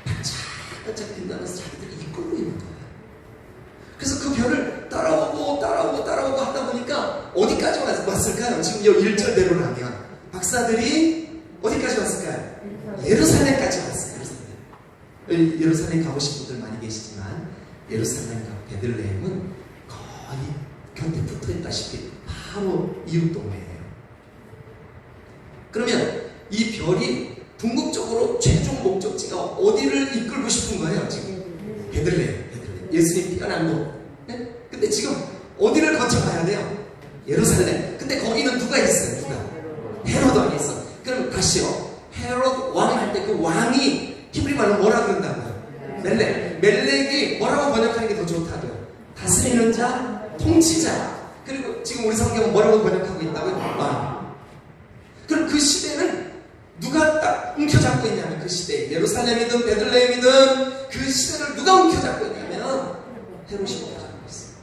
반짝반짝 빛나면서 자기들이 이끌고 있는 거예요. 그래서 그 별을 따라오고 하다 보니까 어디까지 왔을까요? 지금 이 1절대로라면 박사들이 어디까지 왔을까요? 예루살렘까지 왔어요. 예루살렘 가보신 분들 많이 계시지만 예루살렘과 베들레헴은 거의 곁에 붙어있다시피 바로 이웃 동네예요. 그러면 이 별이 궁극적으로 최종 목적지가 어디를 이끌고 싶은 거예요? 지금 베들레헴. 예수님 태어난 곳. 네? 근데 지금 어디를 거쳐가야 돼요? 예루살렘. 근데 거기는 누가 있어요? 누가? 헤롯 왕이 있어. 그럼 다시요. 헤롯 왕 할 때 그 왕이 히브리 말로 뭐라 그런다고요? 멜렉이 뭐라고 번역하는 게 더 좋다고요? 다스리는 자, 통치자. 그리고 지금 우리 성경은 뭐라고 번역하고 있다고요? 왕. 그럼 그 시대는 누가 딱 움켜잡고 있냐면 그 시대 예루살렘이든 베들레헴이든 그 시대를 누가 움켜잡고 있냐면 헤롯이 움켜잡고 있어요.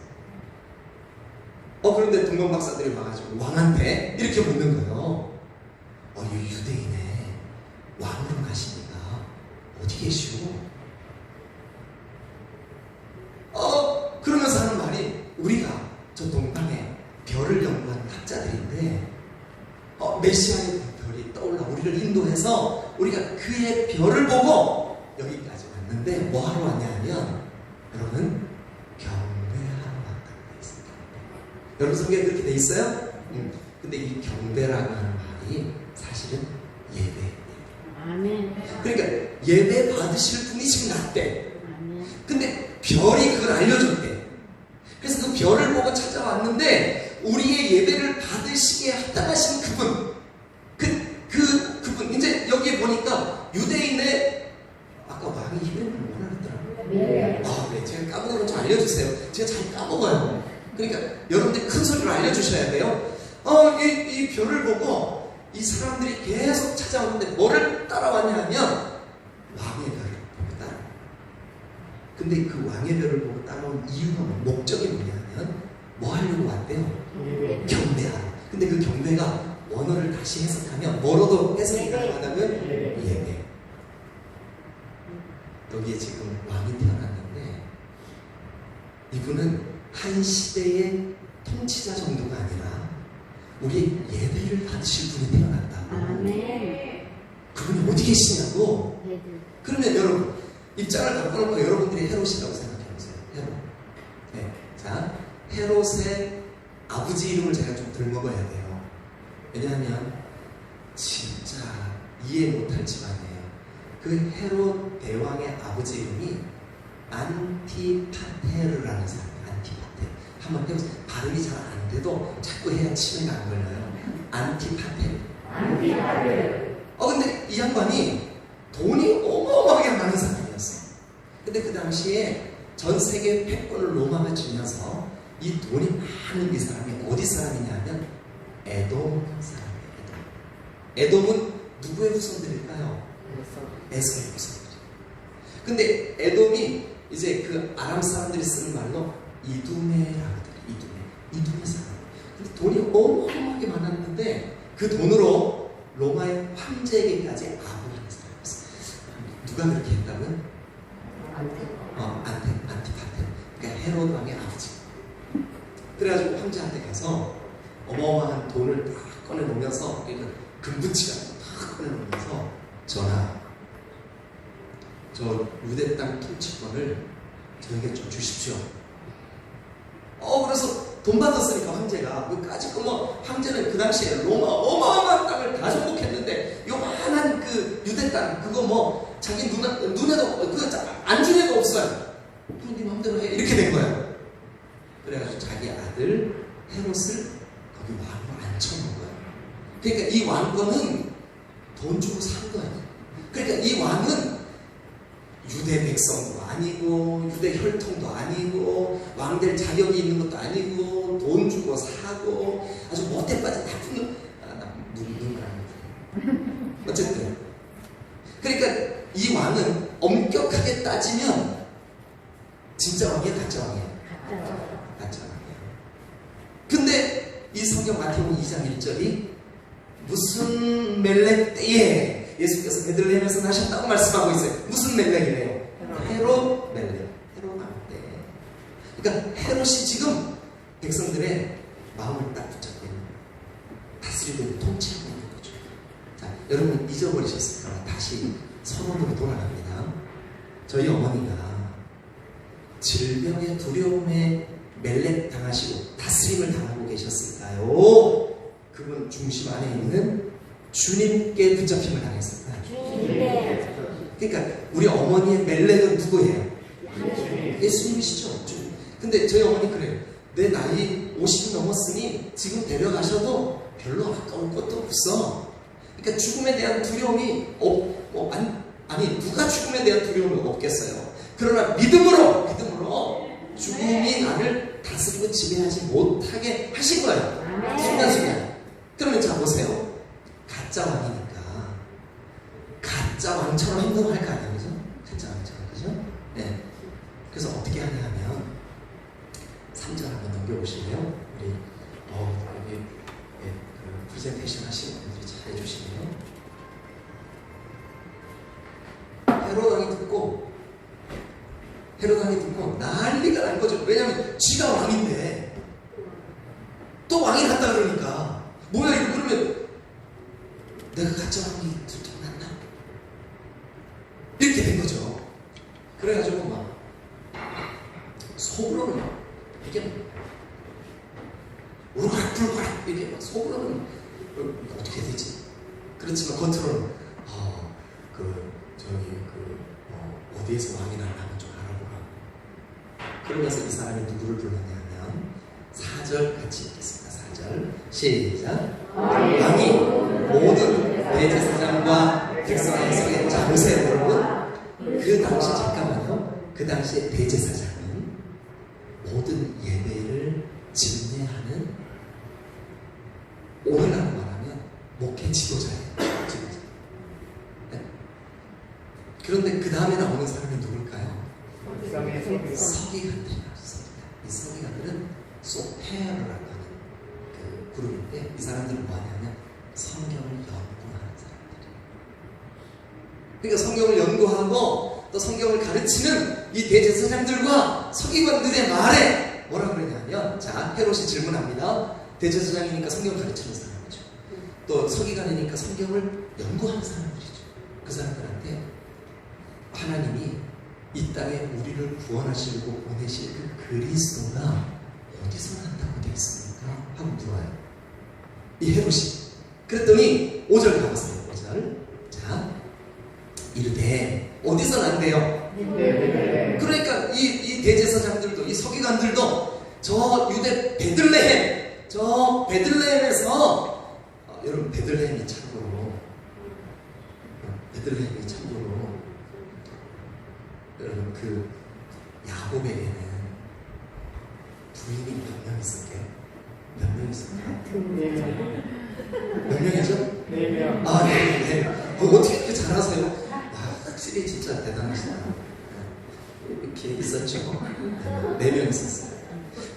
그런데 동방 박사들이 와가지고 왕한테 이렇게 묻는 거예요. 이 유대인의 왕으로 가시니까 어디 계시오? 그러면서 하는 말이 우리가 저 동방에 별을 연구하는 학자들인데 메시아의 별이 떠올라 우리를 인도해서 우리가 그의 별을 보고 여기까지 왔는데 뭐 하러 왔냐 하면 여러분 경배하러 왔다고 돼 있습니다. 여러분 성경에 그렇게 돼 있어요? 근데 이 경배라고 하는 말이 사실은 예배예요. 아멘. 그러니까 예배 받으실 분이 지금 났대. 근데 별이 그걸 알려줬대. 그래서 그 별을 보고 찾아왔는데 우리의 예배를 받으시게 합당하신 그분 그분 이제 여기에 보니까 유대인의 아까 왕이 이름을 뭐라 그랬더라? 네, 제가 까먹은 건 좀 알려주세요. 제가 잘 까먹어요. 그러니까 여러분들이 큰 소리로 알려주셔야 돼요. 이 별을 보고 이 사람들이 계속 찾아오는데 뭐를 따라왔냐 하면 왕의 별을 보고 따라. 근데 그 왕의 별을 보고 따라온 이유가 목적이 뭐냐면 뭐 하려고 왔대요? 경배하러. 근데 그 경배가 원어를 다시 해석하면 뭐로도 해석이 가능하다면 예배. 여기에 지금 왕이 태어났는데 이분은 한 시대의 통치자 정도가 아니라 우리 예배를 받으실 분이 태어났다고. 아멘. 그분이 어디 계시냐고. 그러면 여러분 입장을 바꿔놓고 여러분들이 헤롯이라고 생각해보세요. 헤롯. 네. 자, 헤롯의 아버지 이름을 제가 좀 들먹어야 돼요. 왜냐하면 진짜 이해 못할 집안이에요. 그 헤롯 대왕의 아버지 이름이 안티파테르라는 사람이에요. 안티파테르. 한번 해보세요. 발음이 잘 안 돼도 자꾸 해야 치매가 안 걸려요. 안티파테르. 근데 이 양반이 돈이 어마어마하게 많은 사람이었어. 근데 그 당시에 전 세계 패권을 로마가 쥐면서 이 돈이 많은 이 사람이 어디 사람이냐 하면 에돔 사람이에요. 에돔은 누구의 후손들일까요? 에서의 후손들. 근데 에돔이 이제 그 아람 사람들이 쓰는 말로 이두메라고 해요. 이두메 사람. 근데 돈이 어마어마하게 많았는데 그 돈으로 로마의 황제에게까지 아부하는 사람이었어요. 누가 그렇게 했다고요? 안티파테르. 그러니까 헤롯 왕의 아버지. 그래가지고 황제한테 가서 어마어마한 돈을 다 꺼내놓으면서, 그러니까 금붙이 같은 거 다 꺼내놓으면서 전하, 저 유대 땅 통치권을 저에게 좀 주십시오. 그래서 돈 받았으니까 황제가 끝까지 황제는 그 당시에 로마 어마어마한 땅을 다 정복했는데 요만한 그 유대 땅 그거 자기 눈에도 안중에도 없어요. 그럼 네 마음대로 해 이렇게 된 거예요. 그래가지고 자기 아들 헤롯을 거기 왕으로 앉혀놓은 거예요. 그러니까 이 왕권은 돈 주고 산 거예요. 그러니까 이 왕은 유대 백성도 아니고 유대 혈통도 아니고 왕될 자격이 있는 것도 아니고 돈 주고 사고 아주 못돼 빠진 나쁜 눈을 아니고 어쨌든 그러니까 이 왕은 엄격하게 따지면 진짜 왕이에요, 가짜 왕이에요? 가짜 왕이에요. 근데 이 성경 마태복음 2장 1절이 무슨 멜렉 때에 예수께서 베들레헴에서 나셨다고 말씀하고 있어요. 무슨 멜렉이래요? 헤롯 멜렉. 헤롯 왕 때. 그러니까 헤롯이 지금 백성들의 마음을 딱 붙잡고 있는 다스리고 통치하고 있는 거죠. 자, 여러분 잊어버리셨을까? 다시 선언으로 돌아갑니다. 저희 어머니가 질병의 두려움에 멜렉 당하시고 다스림을 당하고 계셨을까요? 그분 중심 안에 있는 주님께 붙잡힘을 당했을까요? 그러니까 우리 어머니의 멜렉은 누구예요? 예수님이시죠. 근데 저희 어머니 그래요. 내 나이 50이 넘었으니 지금 데려가셔도 별로 아까울 것도 없어. 그러니까 죽음에 대한 두려움이 아니 누가 죽음에 대한 두려움이 없겠어요. 그러나 믿음으로 죽음이 나를 다스리고 지배하지 못하게 하신 거예요. 순간순간. 그러면 자 보세요. 가짜 왕이니까 가짜 왕처럼 행동할 거 아니에요, 그죠? 가짜 왕처럼, 그죠? 네. 그래서 어떻게 하냐 하면 3절 한번 넘겨보실래요? 우리 여기 그 프레젠테이션 하시는 분들이 잘 해주시네요. 헤롯 왕이 듣고 난리가 난 거죠. 왜냐하면 지가 왕인데 또 왕이 났다 그러니까 뭐야 이거 그러면 내가 가짜 왕이 들통났나? 이렇게 된 거죠. 그래가지고 막 속으로는 이게 우르르르르 이렇게 막 속으로는 어떻게 해야 되지? 그렇지만 겉으로는 어디에서 왕이 나나 한번 좀 알아보라. 그러면서 이 사람이 누구를 불렀냐면 4절 같이 읽겠습니다. 4절 시작. 왕이 모든 대제사장과 백성의 속에 자 보세요 여러분. 그 당시 잠깐만요. 그 당시에 대제사장은 모든 예배를 집례하는 오늘날로 말하면 목회 지도자예요. 네? 그런데 그 다음에 나오는 사람이 누굴까요? 서기관들이라고 했습니다. 이 서기관들은 소페어라고 하는 그 그룹인데 이 사람들은 뭐하냐면 성경을 연구하는 사람들이에요. 그러니까 성경을 연구하고 또 성경을 가르치는 이 대제사장들과 서기관들의 말에 뭐라 그러냐면 자 헤롯이 질문합니다. 대제사장이니까 성경 가르치는 사람이죠. 또 서기관이니까 성경을 연구하는 사람들이죠. 그 사람들한테 하나님이 이 땅에 우리를 구원하시려고 보내실 그 그리스도가 어디서 난다고 되어 있습니까? 하고 물어요. 이 헤롯이. 그랬더니 5절 가보세요. 5절. 자, 이르되 어디서 난대요? 그러니까 이 대제사장들도 이 서기관들도 저 유대 베들레헴, 저 베들레헴에서 여러분 베들레헴이 참고로 여러분 그 야곱에게는 부인이 몇 명 있을게요? 몇 명 있을까요? 몇 명이죠? 4명. 아, 네. 어떻게 그렇게 잘하세요? 확실히 진짜 대단하시다. 이렇게 있었죠. 4명 있었어요.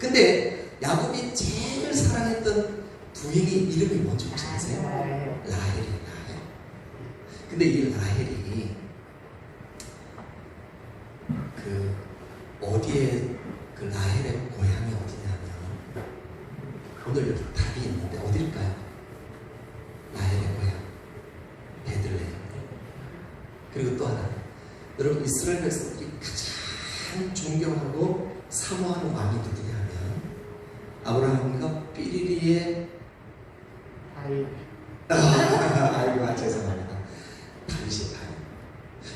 근데 야곱이 제일 사랑했던 부인이 이름이 뭔지 혹시 아세요? 라헬이에요. 라헬. 근데 이 라헬이 그 어디에 그 라헬의 고향이 어디냐면 오늘 여기 답이 있는데 어딜까요? 라헬의 고향 베들레헴. 그리고 또 하나 여러분 이스라엘 백성들이 가장 존경하고 사모하는 왕이 누구냐 하면 아브라함과 삐리리의 아이고 죄송합니다. 다윗이에요.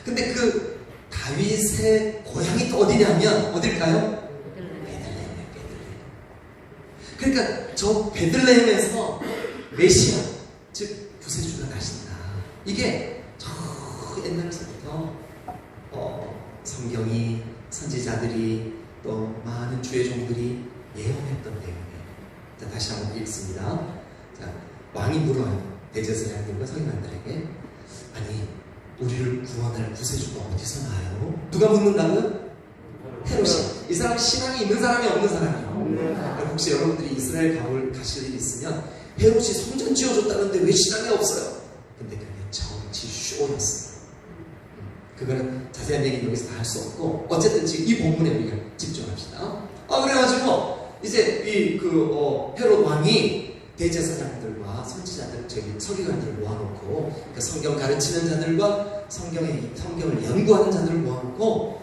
근데 그 다윗의 고향이 또 어디냐면 어딜까요? 베들레헴이에요. 베들레헴. 그러니까 저 베들레헴에서 메시아 즉 구세주가 나신다. 이게 저 옛날서부터 성경이 선지자들이 또 많은 주의 종들이 예언했던 내용이에요. 자, 다시 한번 읽습니다. 자, 왕이 물어요. 대제사장들과 서기관들에게 아니 우리를 구원할 구세주가 어디서 나요? 누가 묻는다고요? 헤롯이. 이 사람 신앙이 있는 사람이 없는 사람이요? 혹시 여러분들이 이스라엘 가실 일이 있으면 헤롯이 성전 지어줬다는데 왜 신앙이 없어요? 근데 그게 정치 쇼였어요. 그거는 자세한 얘기는 여기서 다 할 수 없고 어쨌든 지금 이 본문에 우리가 집중합시다. 그래가지고 이제 헤롯 왕이 대제사장들과 선지자들, 서기관들을 모아놓고 그러니까 성경 가르치는 자들과 성경을 연구하는 자들을 모아놓고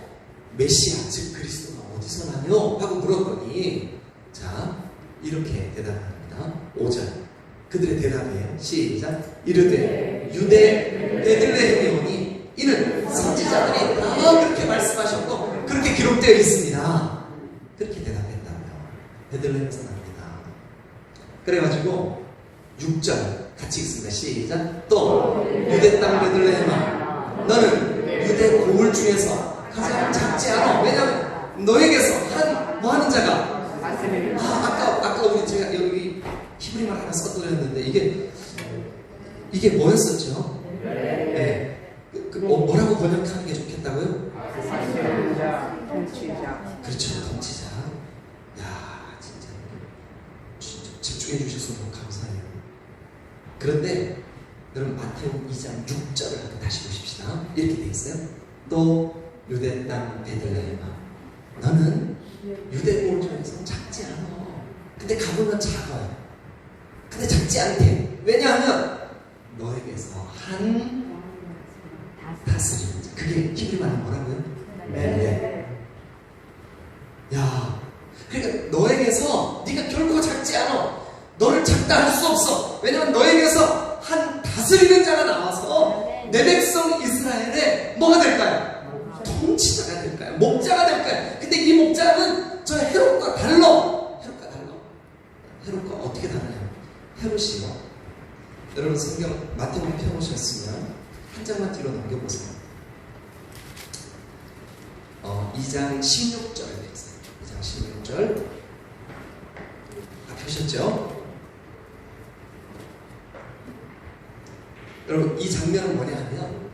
메시아 즉 그리스도가 어디서 나뇨? 하고 물었더니 자 이렇게 대답합니다. 5절 그들의 대답이에요. 시작. 이르되 유대 베들레헴에 오니 이는 선지자들이 다 그렇게 말씀하셨고 그렇게 기록되어 있습니다. 그렇게 대답했다고요. 베들레헴에서 납니다. 그래가지고 6절 같이 읽습니다. 시작. 또 유대 땅 베들레헴아 너는 유대 고을 중에서 가장 작지 않아. 왜냐하면 너에게서 뭐 하는 자가 아까 우리 제가 여기 히브리말 하나 써드렸는데 이게 뭐였었죠? 네. 뭐라고 번역하는 게 좋겠다고요? 그렇죠. 통치자. 야 진짜 집중해 주셔서 너무 감사해요. 그런데 여러분 마태복음 2장 6절을 다시 보십시다. 이렇게 돼 있어요. 또 유대 땅 베들레헴아 너는 유대 고을 중에서 작지 않아. 근데 가보면 작아요. 근데 작지 않대. 왜냐하면 너에게서 한 다스리는 자. 그게 히브리말로 뭐라고요? 멜렉. 야, 그러니까 너에게서 네가 결코 작지 않아. 너를 작다 할 수 없어. 왜냐하면 너에게서 한 다스리는 자가 나와서 내 백성 이스라엘의 뭐가 될까요? 통치자가 될까요? 목자가 될까요? 근데 이 목자는 저 헤롯과 달라. 헤롯과 어떻게 다르냐? 헤롯이요. 여러분 성경 마태복음 펴보셨으면 한 장만 뒤로 넘겨보세요. 2장 16절에 되어 있어요. 2장 16절 다 펴셨죠? 여러분 이 장면은 뭐냐 하면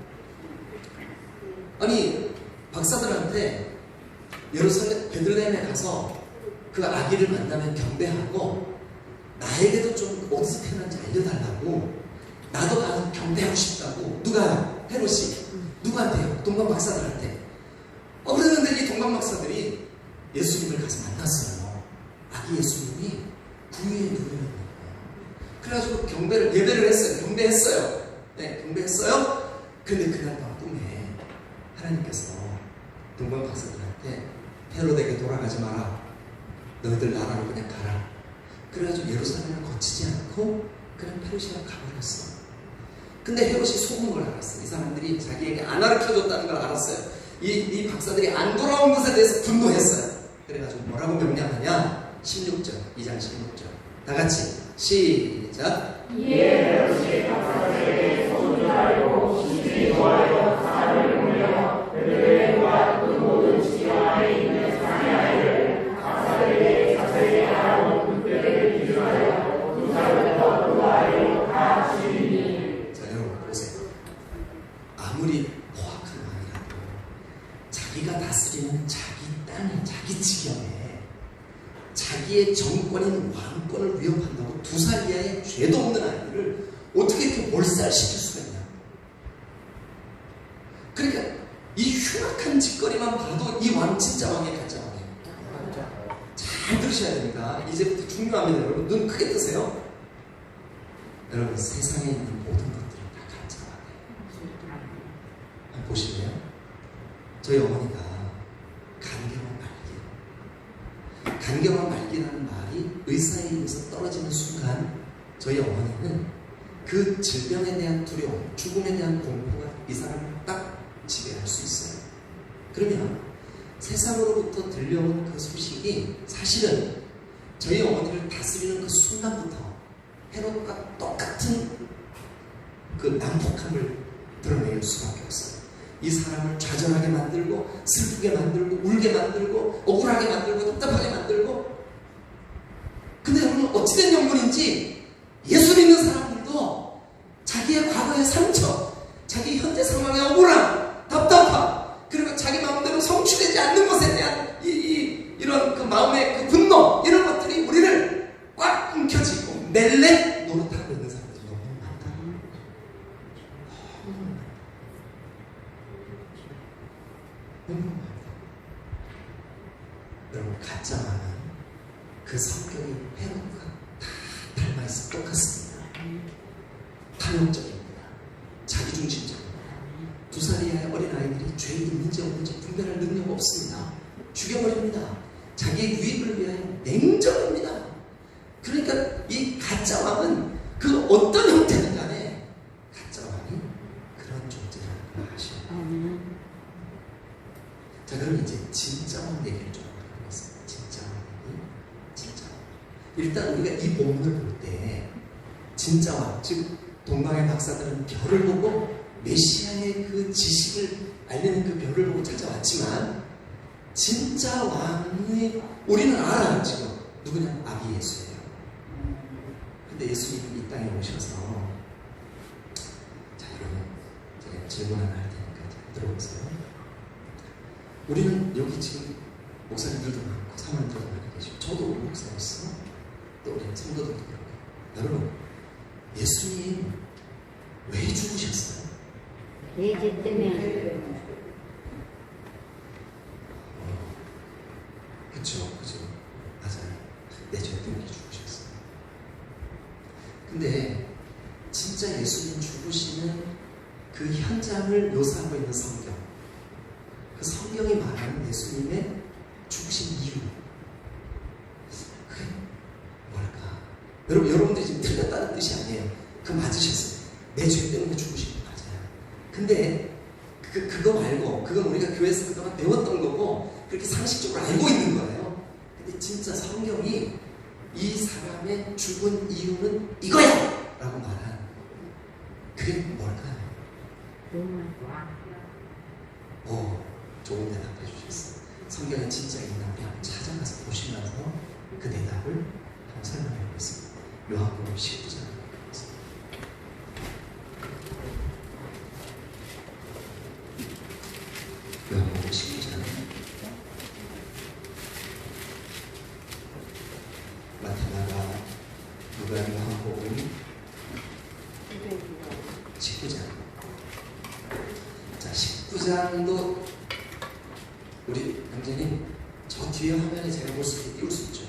아니 박사들한테 예루살렘 베들레헴에 가서 그 아기를 만나면 경배하고 나에게도 좀 어디서 태어난지 알려달라고 나도 가서 경배하고 싶다고 누가요? 헤롯이 누구한테요? 동방 박사들한테 그랬는데 이 동방 박사들이 예수님을 가서 만났어요. 아기 예수님이 구유에 누워있는 거예요. 그래가지고 예배를 했어요. 경배했어요. 네, 경배했어요. 근데 그날 밤 꿈에 하나님께서 동방 박사들한테 헤롯에게 돌아가지 마라. 너희들 나라로 그냥 가라. 그래가지고 예루살렘을 거치지 않고 그냥 페르시아로 가버렸어. 근데 헤롯이 속은 걸 알았어. 이 사람들이 자기에게 안 가르쳐줬다는 걸 알았어요. 이 박사들이 안 돌아온 것에 대해서 분노했어요. 그래가지고 뭐라고 명령하냐? 16절, 2장 16절. 다 같이 시작. 헤롯이 박사들에게 손을 알고 심히 좋아하여 사람을 보내어 베들레헴과 그 모든 지역 안에 있는 사마리아를 박사들에게 자세히 알아본 그때를 기준하여 두 살부터 그 아이로 다 죽이니. 자 여러분 보세요. 아무리 포악한 왕이라도 자기가 다스리는 자기 땅에 자기 지경에 자기의 정권인 왕권을 위협한다고 2살 이하의 죄도 없는 아이를 어떻게 이렇게 몰살시킬 수가 있냐. 그러니까 이 흉악한 짓거리만 봐도 이 왕 진짜 왕이에요. 가짜 왕이에요. 잘 들으셔야 됩니다. 이제부터 중요합니다. 여러분 눈 크게 뜨세요. 여러분 세상에 있는 모든 것들은 다 가짜 왕이에요. 한번 보실래요? 저희 어머니가 간경화 말기라는 말이 의사의 입에서 떨어지는 순간 저희 어머니는 그 질병에 대한 두려움, 죽음에 대한 공포가 이 사람을 딱 지배할 수 있어요. 그러면 세상으로부터 들려온 그 소식이 사실은 저희 어머니를 다스리는 그 순간부터 헤롯과 똑같은 그 난폭함을 드러낼 수밖에 없어요. 이 사람을 좌절하게 만들고 슬프게 만들고 울게 만들고 억울하게 만들고 답답하게 만들고. 근데 여러분 어찌된 영문인지 예수 믿는 사람들도 자기의 과거의 상처, 자기 현재 상황의 억울함, 답답함, 그리고 자기 마음대로 성취되지 않는 것에 대한 이런 그 마음의 그 분노, 이런 것들이 우리를 꽉 움켜쥐고 멜레 노릇하고 있는 사람들이 너무 많다. 여러분 가짜만은 그 성격이 헤롯과 다 닮아있어 똑같습니다. 탐욕적입니다. 자기중심적입니다. 2살 이하의 어린아이들이 죄 있는지 없는지 분별할 능력 없습니다. 죽여버립니다. 자기의 유익을 위하여 냉정합니다. 그러니까 이 가짜왕은 그 어떤 형태든 간에 가짜왕이 그런 존재라는 걸 아시죠? 자, 그럼 이제 진짜 왕 얘기를 좀 해보겠습니다. 진짜 왕 얘기. 진짜 왕. 일단 우리가 이 본문을 볼 때 진짜 왕, 즉 동방의 박사들은 별을 보고 메시아의 그 지식을 알리는 그 별을 보고 찾아왔지만 진짜 왕의 우리는 알아요. 지금 누구냐? 아기 예수예요. 근데 예수님이 이 땅에 오셔서, 자 여러분 제가 질문 하나 할 테니까 잘 들어보세요. 우리는 여기 지금 목사님들도 많고 사모님들도 많이 계시고 저도 목사였어. 또 우리 성도들도 그렇고. 여러분 예수님 왜 죽으셨어요? 내 죄 때문에. 그쵸. 맞아요. 내 죄 때문에 죽으셨어요. 근데 진짜 예수님 죽으시는 그 현장을 묘사하고 있는 성경, 그 성경이 말하는 예수님의 죽으신 이유, 그게 뭘까? 여러분들이 지금 틀렸다는 뜻이 아니에요. 그 맞으셨어요. 내 죄 때문에 죽으신 거 맞아요. 근데 그거 말고, 그건 우리가 교회에서 그동안 배웠던 거고 그렇게 상식적으로 알고 있는 거예요. 근데 진짜 성경이 이 사람의 죽은 이유는 이거야! 라고 말한 그게 뭘까요? 좋은 대답해 주셨어요. 성경에 진짜 있나 우리 한번 찾아가서 보시면서 그 대답을 한번 설명해 보겠습니다. 요한복음 19장. 요한복음 19장. 마태마가, 누가, 요한복음 19장. 자, 19장도 우리 형제님 저 뒤에 화면에 제가 볼 수 있게 띄울 수 있죠?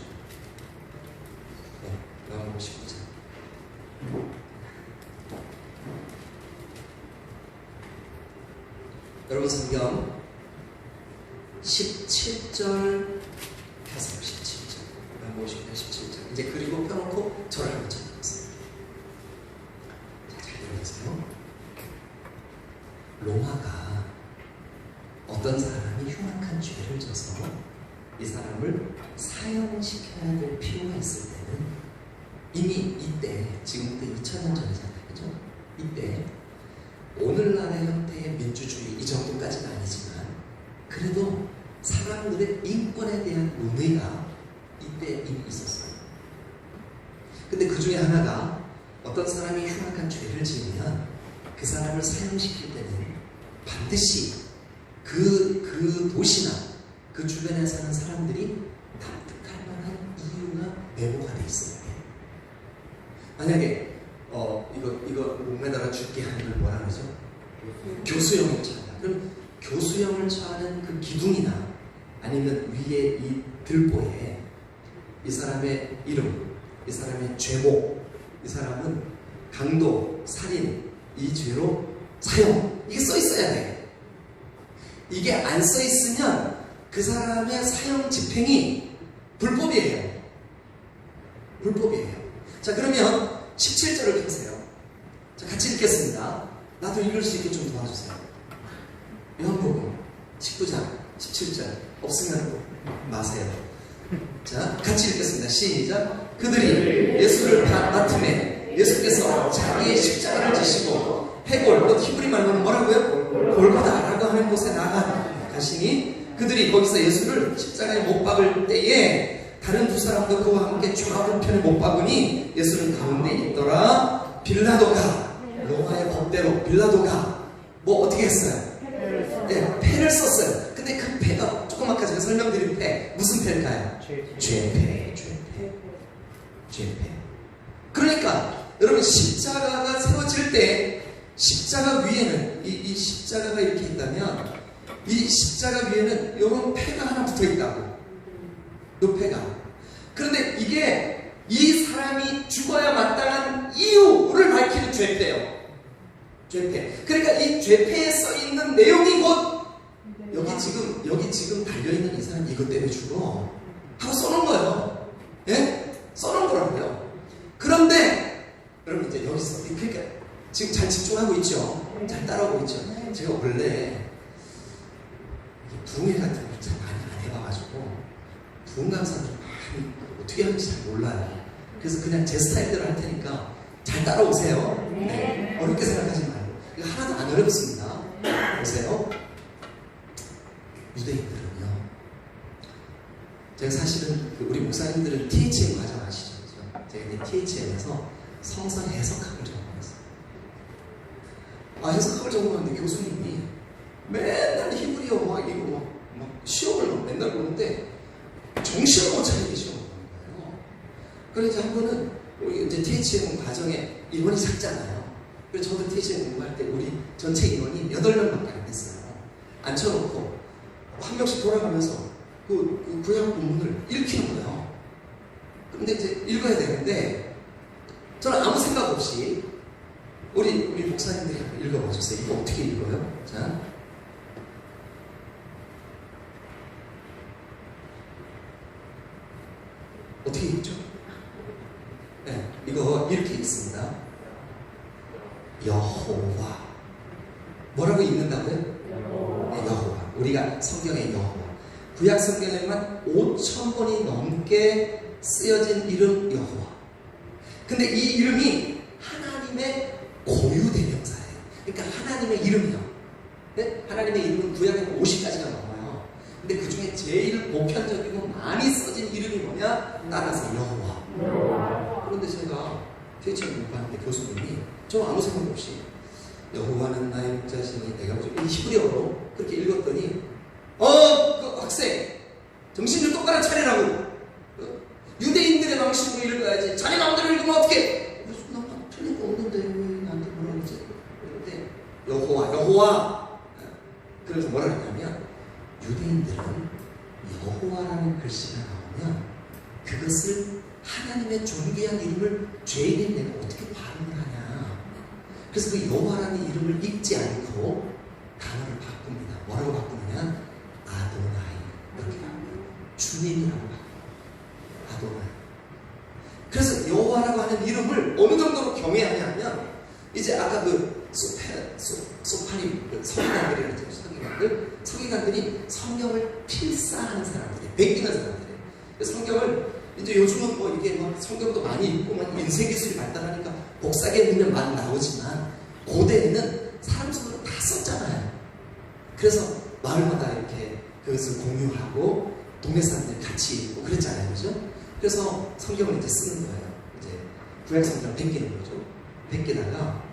네, 요한복음 19장. 여러분 성경 17절 하세요. 17절. 요한복음 19장 17절. 이제 그리고 펴놓고 저를 한번 쳐다보세요. 자, 잘 들어보세요. 로마가 어떤 사람이 흉악한 죄를 져서 이 사람을 사형시켜야 될 필요가 있을 때는 이미 이때, 지금부터 2000년 전이잖아요. 그죠? 이때 오늘날의 형태의 민주주의 이 정도까지는 아니지만 그래도 사람들의 인권에 대한 논의가 이때 이미 있었어요. 근데 그 중에 하나가 어떤 사람이 흉악한 죄를 지으면 그 사람을 사형시킬 때는 반드시 그 도시나 그 주변에 사는 사람들이 납득할 만한 이유가 메모가 돼 있어야 돼. 만약에 이거 목매달아 죽게 하는 걸 뭐라 그러죠? 교수형을 처한다. 그럼 교수형을 처하는 그 기둥이나 아니면 위에 이 들보에 이 사람의 이름, 이 사람의 죄목, 이 사람은 강도, 살인, 이 죄로 사형, 이게 써 있어야 돼. 이게 안 써 있으면 그 사람의 사형 집행이 불법이에요. 불법이에요. 자, 그러면 17절을 펴세요. 자, 같이 읽겠습니다. 나도 읽을 수 있게 좀 도와주세요. 요한복음 19장 17절 없으면 마세요. 자, 같이 읽겠습니다. 시작. 그들이 예수를 맡음에 예수께서 자기의 십자가를 지시고 해골, 히브리 말로는 뭐라고요? 골고다라고 하는 곳에 나가시니 그들이 거기서 예수를 십자가에 못 박을 때에 다른 두 사람도 그와 함께 좌우편에 못 박으니 예수는 가운데 있더라. 빌라도가 로마의 법대로 빌라도가 뭐 어떻게 했어요? 네, 패를 썼어요. 근데 그 패가 조금 아까 제가 설명드린 패 무슨 패일까요? 죄패. 그러니까 여러분 십자가가 세워질 때 십자가 위에는 이 십자가가 이렇게 있다면 이 십자가 위에는 이런 패가 하나 붙어 있다고. 이 패가. 그런데 이게 이 사람이 죽어야 마땅한 이유를 밝히는 죄패예요. 죄패. 그러니까 이 죄패에 써 있는 내용이 곧 여기 지금 달려 있는 이 사람이 이것 때문에 죽어 하고 써놓은 거예요. 예? 써놓은 거라고요. 그런데 여러분 이제 여기서 그러니까 지금 잘 집중하고 있죠. 잘 따라오고 있죠. 제가 원래 부흥회 같은 거 잘 많이 안 해봐가지고 부흥 강사를 많이 어떻게 하는지 잘 몰라요. 그래서 그냥 제 스타일대로 할 테니까 잘 따라오세요. 네. 어렵게 생각하지 말고. 이거 하나도 안 어렵습니다. 보세요. 유대인들은요. 제가 사실은 우리 목사님들은 THM 과정 아시죠? 제가 이제 THM에서 성서 해석학을 전공했어요. 해석학을 전공하는데 교수님이 맨날 히브리어 막 이거 막 시험을 막 맨날 보는데 정신을 못 차리게 시험을 보는 거예요. 그래서 한 번은 우리 이제 THM 과정에 인원이 작잖아요. 그래서 저도 THM 공부할 때 우리 전체 인원이 8명밖에 안 됐어요. 앉혀놓고 한 명씩 돌아가면서 그 구약 본문을 읽히는 거예요. 근데 이제 읽어야 되는데 저는 아무 생각 없이 우리 목사님들이 한번 읽어봐 주세요. 이거 어떻게 읽어요? 자, 어떻게 읽죠? 네, 이거 이렇게 읽습니다. 여호와. 뭐라고 읽는다고요? 네, 여호와. 우리가 성경의 여호와. 구약 성경에만 5,000번이 넘게 쓰여진 이름 여호와. 근데 이 이름이 하나님의 고유대명사예요. 그러니까 하나님의 이름이요. 네? 하나님의 이름은 구약에는 50가지가 넘어요. 근데 그 중에 제일 보편적이고 많이 써진 이름이 뭐냐? 따라서 여호와. 그런데 제가 THM 공부하는데 교수님이 저 아무 생각 없이 여호와는 나의 목자시니 내가 이 히브리어로 그렇게 읽었더니 그 학생 정신 좀 똑바로 차리라고. 유대인들의 방식으로 읽어야지. 자네 마음대로 읽으면 어떡해? 그래서 나 틀린 거 없는데 왜 나한테 뭐라 그러지? 그런데 여호와. 그래서 뭐라 했냐면 유대인들은 여호와라는 글씨가 나오면 그것을 하나님의 존귀한 이름을 죄인인 내가 어떻게 발음을 하냐. 그래서 그 여호와라는 이름을 읽지 않고 단어를 바꿉니다. 뭐라고 바꾸느냐? 아도나이. 이렇게 바꿔요. 주님이라고 바꿔요. 아도나이. 그래서 여호와라고 하는 이름을 어느 정도로 경외하냐면 이제 아까 그 소파리 서기관들이라고 했죠. 서기관들이 성경을 필사하는 사람들이에요. 베끼는 사람들이에요. 성경을 이제 요즘은 뭐 이게 막 성경도 많이 읽고 막 인쇄 기술이 발달하니까 복사기에 보면 많이 나오지만 고대에는 사람 손으로 다 썼잖아요. 그래서 마을마다 이렇게 그것을 공유하고 동네 사람들이 같이 읽고 그랬잖아요. 그죠? 그래서 성경을 이제 쓰는 거예요. 이제 구약 성경을 베끼는 거죠. 베끼다가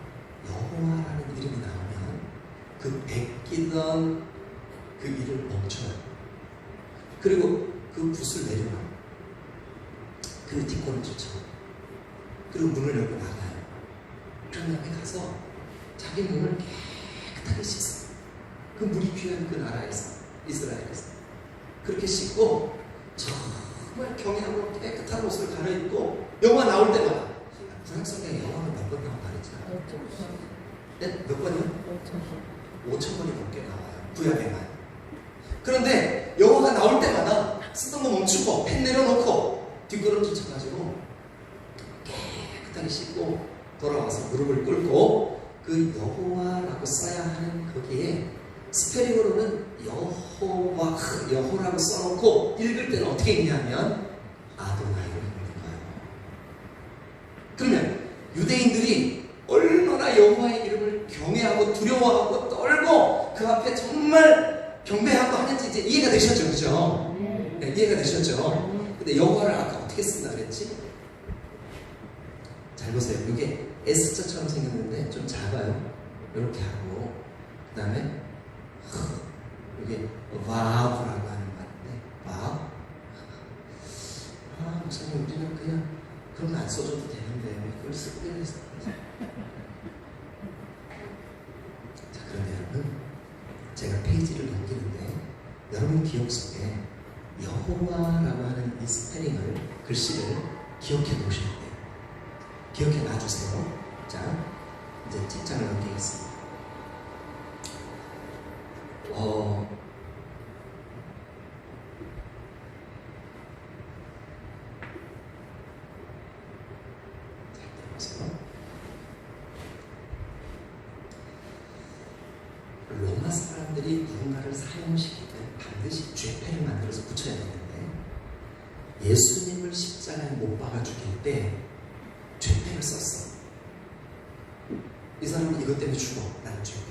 여호와라는 이름이 나오면 그 베끼던 그 일을 멈춰요. 그리고 그 붓을 내려놔요. 그 뒷골을 쫓아. 그리고 문을 열고 나가요. 그런 다음에 가서 자기 몸을 깨끗하게 씻어요. 그 물이 귀한 그 나라에서, 이스라엘에서. 그렇게 씻고 정말 경외하고 깨끗한 옷을 갈아입고 영화 나올 때마다 구약 성경에 영화는 몇 번 나온다 그랬잖아요. 네? 몇 번이요? 5,000번이 넘게 나와요. 구약에만. 그런데 여호와가 나올 때마다 쓰던 거 멈추고 펜 내려놓고 뒷걸음질 쳐가지고 깨끗하게 씻고 돌아와서 무릎을 꿇고 그 여호와라고 써야 하는 거기에 스페링으로는 여호라고 써놓고 읽을 때는 어떻게 읽냐면 아도나이로 읽는 거예요. 그러면 유대인들이 얼마나 여호와의 이름을 경외하고 두려워하고 떨고 그 앞에 정말 경배하고 하는지 이제 이해가 되셨죠, 그죠? 네, 이해가 되셨죠? 근데 여호와를 아까 어떻게 쓴다 그랬지? 잘 보세요. 이게 S자처럼 생겼는데 좀 작아요. 이렇게 하고 그 다음에 이게 와브라고 하는 말인데 와브. 목사님 우리는 그냥 그런 거 안 써줘도 되는데 왜 그걸 쓰고 그랬어? 자, 그런데 여러분, 제가 페이지를 넘기는데 여러분 기억 속에 여호와라고 하는 이 스페링을, 글씨를 기억해 놓으셔야 돼요. 기억해 놔주세요. 자, 이제 책장을 넘기겠습니다. 로마 사람들이 누군가를 사형시킬 때 반드시 죄패를 만들어서 붙여야 되는데 예수님을 십자가에 못 박아 죽일 때 죄패를 썼어. 이 사람은 이것 때문에 죽어. 라는 죄패.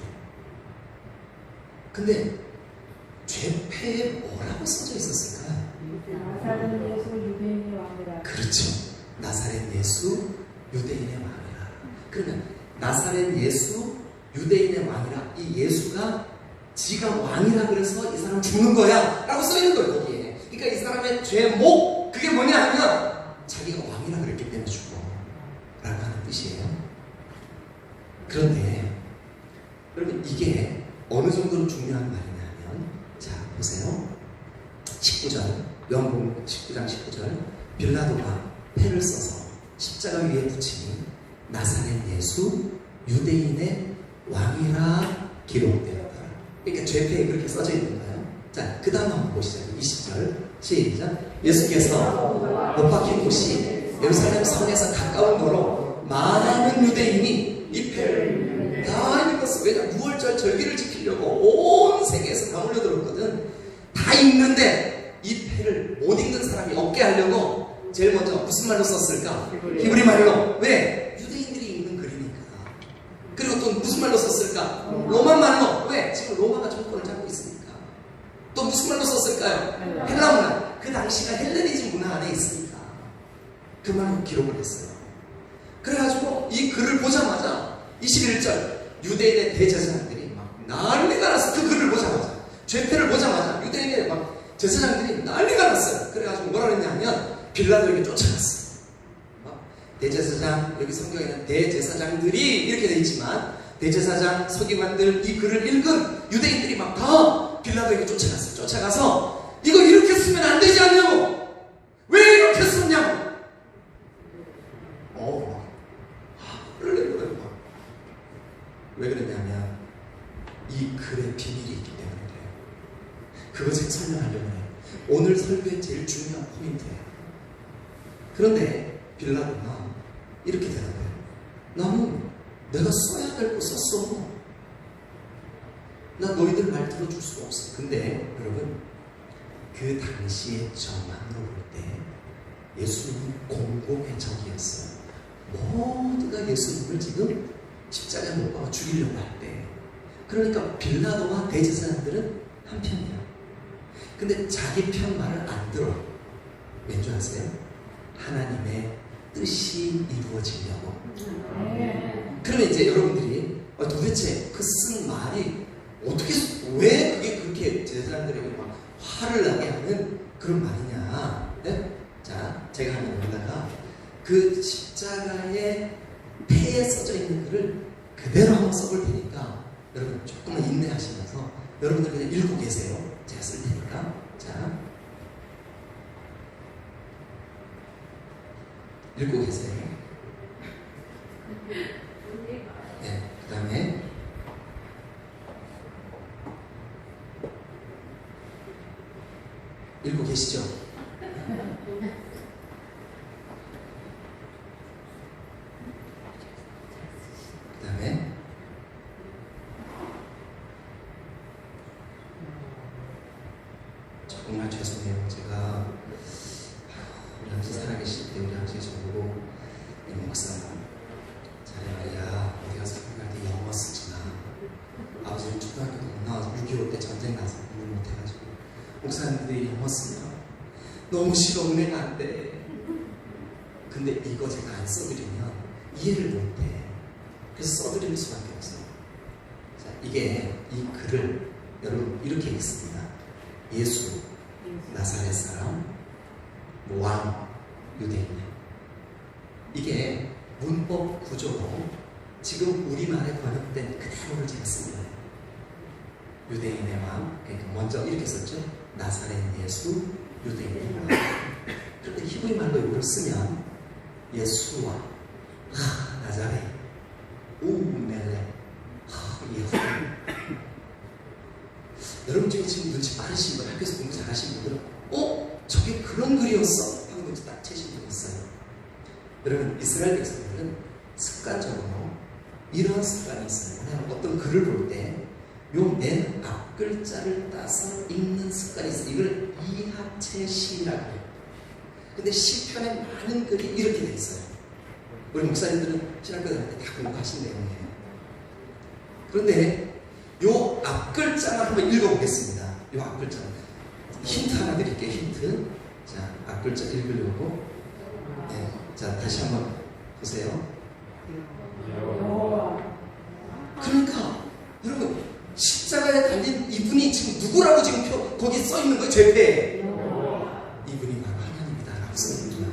근데 죄패에 뭐라고 써져 있었을까? 나사렛 예수 유대인의 왕이라. 그렇죠. 나사렛 예수 유대인의 왕이라. 그러면 나사렛 예수 유대인의 왕이라, 이 예수가 지가 왕이라 그래서 이 사람 죽는 거야 라고 써있는 거예요 거기에. 그러니까 이 사람의 죄목, 그게 뭐냐 하면 자기가 왕이라 그랬기 때문에 죽어 라고 하는 뜻이에요. 그런데 여러분, 이게 어느 정도로 중요한 말이냐 하면, 자 보세요. 19절, 요한복음 19장 19절, 빌라도가 패를 써서 십자가 위에 붙이니 나사렛 예수 유대인의 왕이라 기록되었다. 그러니까 죄패에 그렇게 써져 있는 거예요. 자, 그 다음 한번 보시죠. 20절 시작. 예수께서 못 박힌 곳이 예루살렘 성에서 가까운 거로 많은 유대인이 이 패를 다 읽었어. 왜냐? 6월절 절기를 지키려고 온 세계에서 다 몰려들었거든. 다 읽는데 이 패를 못 읽는 사람이 없게 하려고 제일 먼저 무슨 말로 썼을까? 히브리 말로. 왜? 유대인들이 읽는 글이니까. 그리고 또 무슨 말로 썼을까? 로마 말로. 왜? 지금 로마가 정권을 잡고 있으니까. 또 무슨 말로 썼을까요? 헬라 문화. 그 당시가 헬레니즘 문화 안에 있으니까 그 말로 기록을 했어요. 그래가지고 이 글을 보자마자 21절 유대인의 대제사장들이 막 난리가 났어. 그 글을 보자마자, 죄패를 보자마자 유대인의 막 제사장들이 난리가 났어요. 그래가지고 뭐라 그랬냐면 빌라도에게 쫓아갔어. 대제사장, 여기 성경에는 대제사장들이 이렇게 돼 있지만 대제사장, 서기관들, 이 글을 읽은 유대인들이 막 다 빌라도에게 쫓아갔어요. 쫓아가서 이거 이렇게 쓰면 안 되지 않냐고, 왜 이렇게 썼냐고. 왜 그랬냐면 이 글의 비밀이 있기 때문에 그래요. 그것을 설명하려고 해요. 오늘 설교의 제일 중요한 포인트예요. 그런데 빌라도가 이렇게 대답해요. 나는 내가 써야 될 거 썼어. 나 너희들 말 들어줄 수가 없어. 근데 여러분, 그 당시의 정황으로 볼 때 예수님은 공공의 적이었어요. 모두가 예수님을 지금 십자가에 못 박아 죽이려고 할 때, 그러니까 빌라도와 대제사장들은 한편이야. 근데 자기 편 말을 안 들어. 왠 줄 아세요? 하나님의 뜻이 이루어지려고. 그러면 이제 여러분들이 도대체 그 쓴 말이 어떻게, 왜 그게 그렇게 제사장들에게 막 화를 나게 하는 그런 말이냐? 네? 자, 제가 한번 여기다가 그 십자가의 폐에 써져 있는 글을 그대로 한번 써볼 테니까 여러분 조금만 인내하시면서 여러분들 그냥 읽고 계세요. 제가 쓸 테니까. 자, 읽고 계세요. 네, 그 다음에 읽고 계시죠? 그 다음에 정말 죄송해요. 제가 우리 아버지 살아계실 때 우리 아버지 저보고 이 목사 자야야 어디 가서 설교할 때 영어 쓰지마. 아버지는 초등학교도 못 나와서 6.25 때 전쟁 나서 공부 못해가지고 목사님들이 영어 쓰면 너무 싫어. 은혜가 안 돼. 근데 이거 제가 안 써드리면 이해를 못해. 그래서 써드릴 수밖에 없어요. 자, 이게 이 글을 여러분 이렇게 읽습니다. 예수 나사렛 사람 왕 유대인. 이게 문법 구조로 지금 우리말에 번역된 그대로를 제가 쓴 거예요. 유대인의 왕. 그러니까 먼저 이렇게 썼죠. 나사렛 예수 유대인의 왕. 그런데 히브리 말로 이걸 쓰면 예수와 나자렛 우멜레 예후. 여러분 중에 지금 눈치 빠르신 분, 학교에서 공부 잘하신 분들은 저게 그런 글이었어? 하고 눈치 딱 채신 분 있어요. 여러분 이스라엘 백성들은 습관적으로 이런 습관이 있어요. 그냥 어떤 글을 볼 때 요 맨 앞 글자를 따서 읽는 습관이 있어요. 이걸 이합체 시라고 해요. 근데 시편에 많은 글이 이렇게 돼 있어요. 우리 목사님들은 신학교 다닐 때 다 공부하신 내용이에요. 그런데 요 앞글자만 한번 읽어보겠습니다. 요 앞글자만. 힌트 하나 드릴게요. 힌트. 자, 앞글자 읽으려고. 네. 자, 다시 한번 보세요. 그러니까 여러분 십자가에 달린 이분이 지금 누구라고 지금 거기 써 있는 거예요. 죄패. 이분이 바로 하나님이다라고 써 있는 거예요.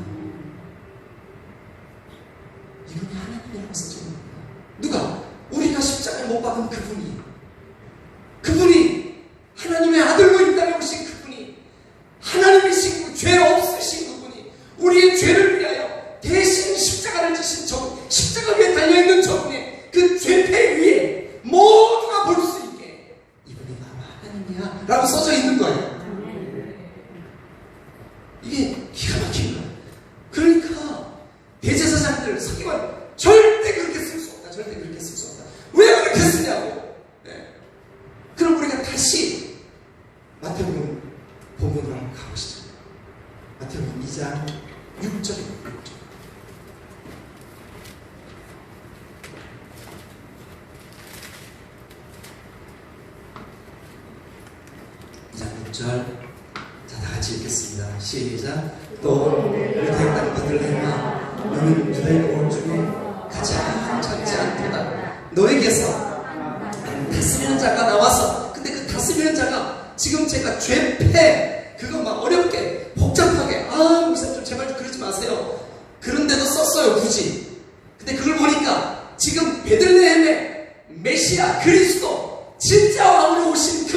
이분이 하나님이라고 써져 있는 거예요. 누가? 우리가 십자가에 못 박은 그분이 하나님의 아들로 이 땅에 오신 그분이 하나님이신 그 죄 없으신 그분이 우리의 죄를 위하여 대신 십자가를 지신 십자가 위에 달려있는 저분의 그 죄패 위에 모두가 볼 수 있게 이분이 바로 하나님이야 라고 써져 있는 거예요. 이게 기가 막힌 거예요. 그러니까 대제사장들 서기관 절대 그렇게 쓸 수 없다. 절대 그렇게 쓸 수 없다. 왜 그렇게 쓰냐고. 네. 그럼 우리가 다시 마태복음 본문으로 한번 가보시죠. 마태복음 2장 6절입니다. 6장 6절. 자, 다 같이 읽겠습니다. 시작. 또 유대 땅 베들레헴아 너는 유다의 온 중에 가장 작지 않도다. 너에게서 다스리는 자가 나와서, 근데 그 다스리는 자가 지금 제가 죄패 그거 막 어렵게 복잡하게 목사님 제발 좀 그러지 마세요. 그런데도 썼어요 굳이. 근데 그걸 보니까 지금 베들레헴의 메시아 그리스도 진짜 왕으로 오신